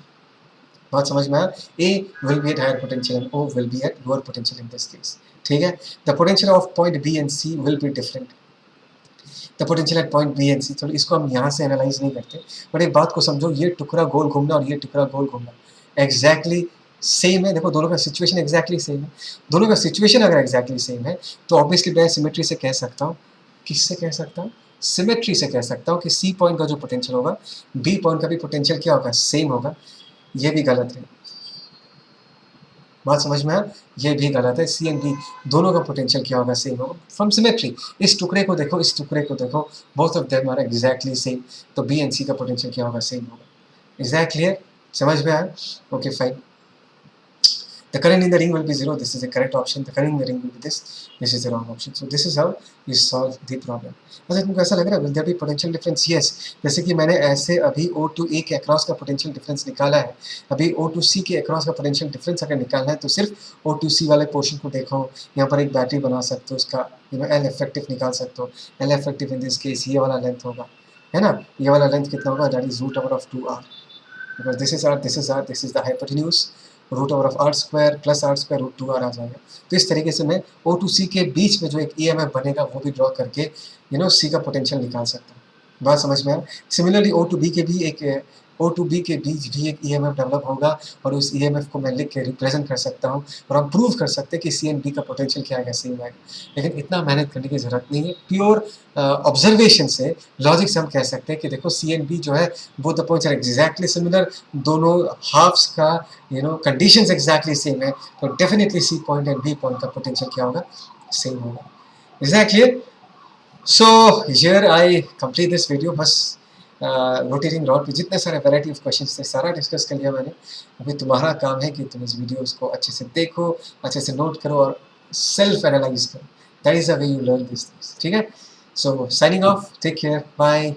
बात समझ में आया? A will be at higher potential and O will be at lower potential in this case. ठीक है, the potential of point B and C will be different, the potential at point B and C. चलो इसको हम यहाँ से analyse नहीं करते, but एक बात को समझो, ये टुकड़ा गोल घूमना और ये टुकड़ा गोल घूमना एग्जैक्टली सेम है। देखो दोनों का सिचुएशन एग्जैक्टली सेम है, दोनों का सिचुएशन अगर एग्जैक्टली सेम है तो ऑब्वियसली मैं सिमेट्री से कह सकता हूँ, किससे कह सकता हूँ, सिमेट्री से कह सकता हूँ कि सी पॉइंट का जो पोटेंशियल होगा बी पॉइंट का भी पोटेंशियल क्या होगा, सेम होगा। ये भी गलत है, बात समझ में आया? ये भी गलत है, सी एंड बी दोनों का पोटेंशियल क्या होगा, सेम होगा फ्रॉम सिमेट्री। इस टुकड़े को देखो, इस टुकड़े को देखो, both of them are exactly same, तो बी एंड सी का पोटेंशियल क्या होगा, सेम होगा। Is that clear? समझ में आया? Okay fine. The current in the ring will be zero. This is the correct option. The current in the ring will be this. This is the wrong option. So this is how you solve the problem. अच्छा तुमको ऐसा लग रहा है will there be potential difference? Yes. जैसे कि मैंने ऐसे अभी O to A के अक्रॉस का पोटेंशियल डिफरेंस निकाला है, अभी O to C के अक्रॉस का पोटेंशियल डिफरेंस अगर निकालना है तो सिर्फ O to C वाले पोर्शन को देखो, यहाँ पर एक बैटरी बना सकते हो, उसका L इफेक्टिव निकाल सकते हो। L effective in this case ये वाला लेंथ होगा, है ना, ये वाला लेंथ कितना होगा, that is root over of 2r, because this is r, this is r, this is the hypotenuse, root over of R square plus R square root 2r आ जाएगा। तो इस तरीके से मैं ओ टू सी के बीच में जो एक ईएमएफ बनेगा वो भी ड्रॉ करके सी का पोटेंशियल निकाल सकता हूँ। बात समझ में आया? सिमिलरली ओ टू बी के भी एक ओ टू बी के बीच भी एक ईएमएफ डेवलप होगा और उस ईएमएफ को मैं लिख के रिप्रेजेंट कर सकता हूँ और हम प्रूव कर सकते हैं कि सी एंड बी का पोटेंशियल क्या आएगा, सेम आएगा। लेकिन इतना मेहनत करने की जरूरत नहीं है, प्योर ऑब्जर्वेशन से, लॉजिक से हम कह सकते हैं कि देखो सी एंड बी जो है both the points are exactly similar, दोनों हाफ्स का कंडीशंस एग्जैक्टली सेम है, तो definitely C point and B point का पोटेंशियल क्या होगा, सेम होगा। Is that clear? So here I complete this video. बस रोटेटिंग रॉड पे जितने सारे वैरायटी ऑफ क्वेश्चंस थे सारा डिस्कस कर लिया मैंने। अभी तुम्हारा काम है कि तुम इस वीडियोस को अच्छे से देखो, अच्छे से नोट करो और सेल्फ एनालाइज करो। That is the way you learn this things. ठीक है, so signing off, take care, bye.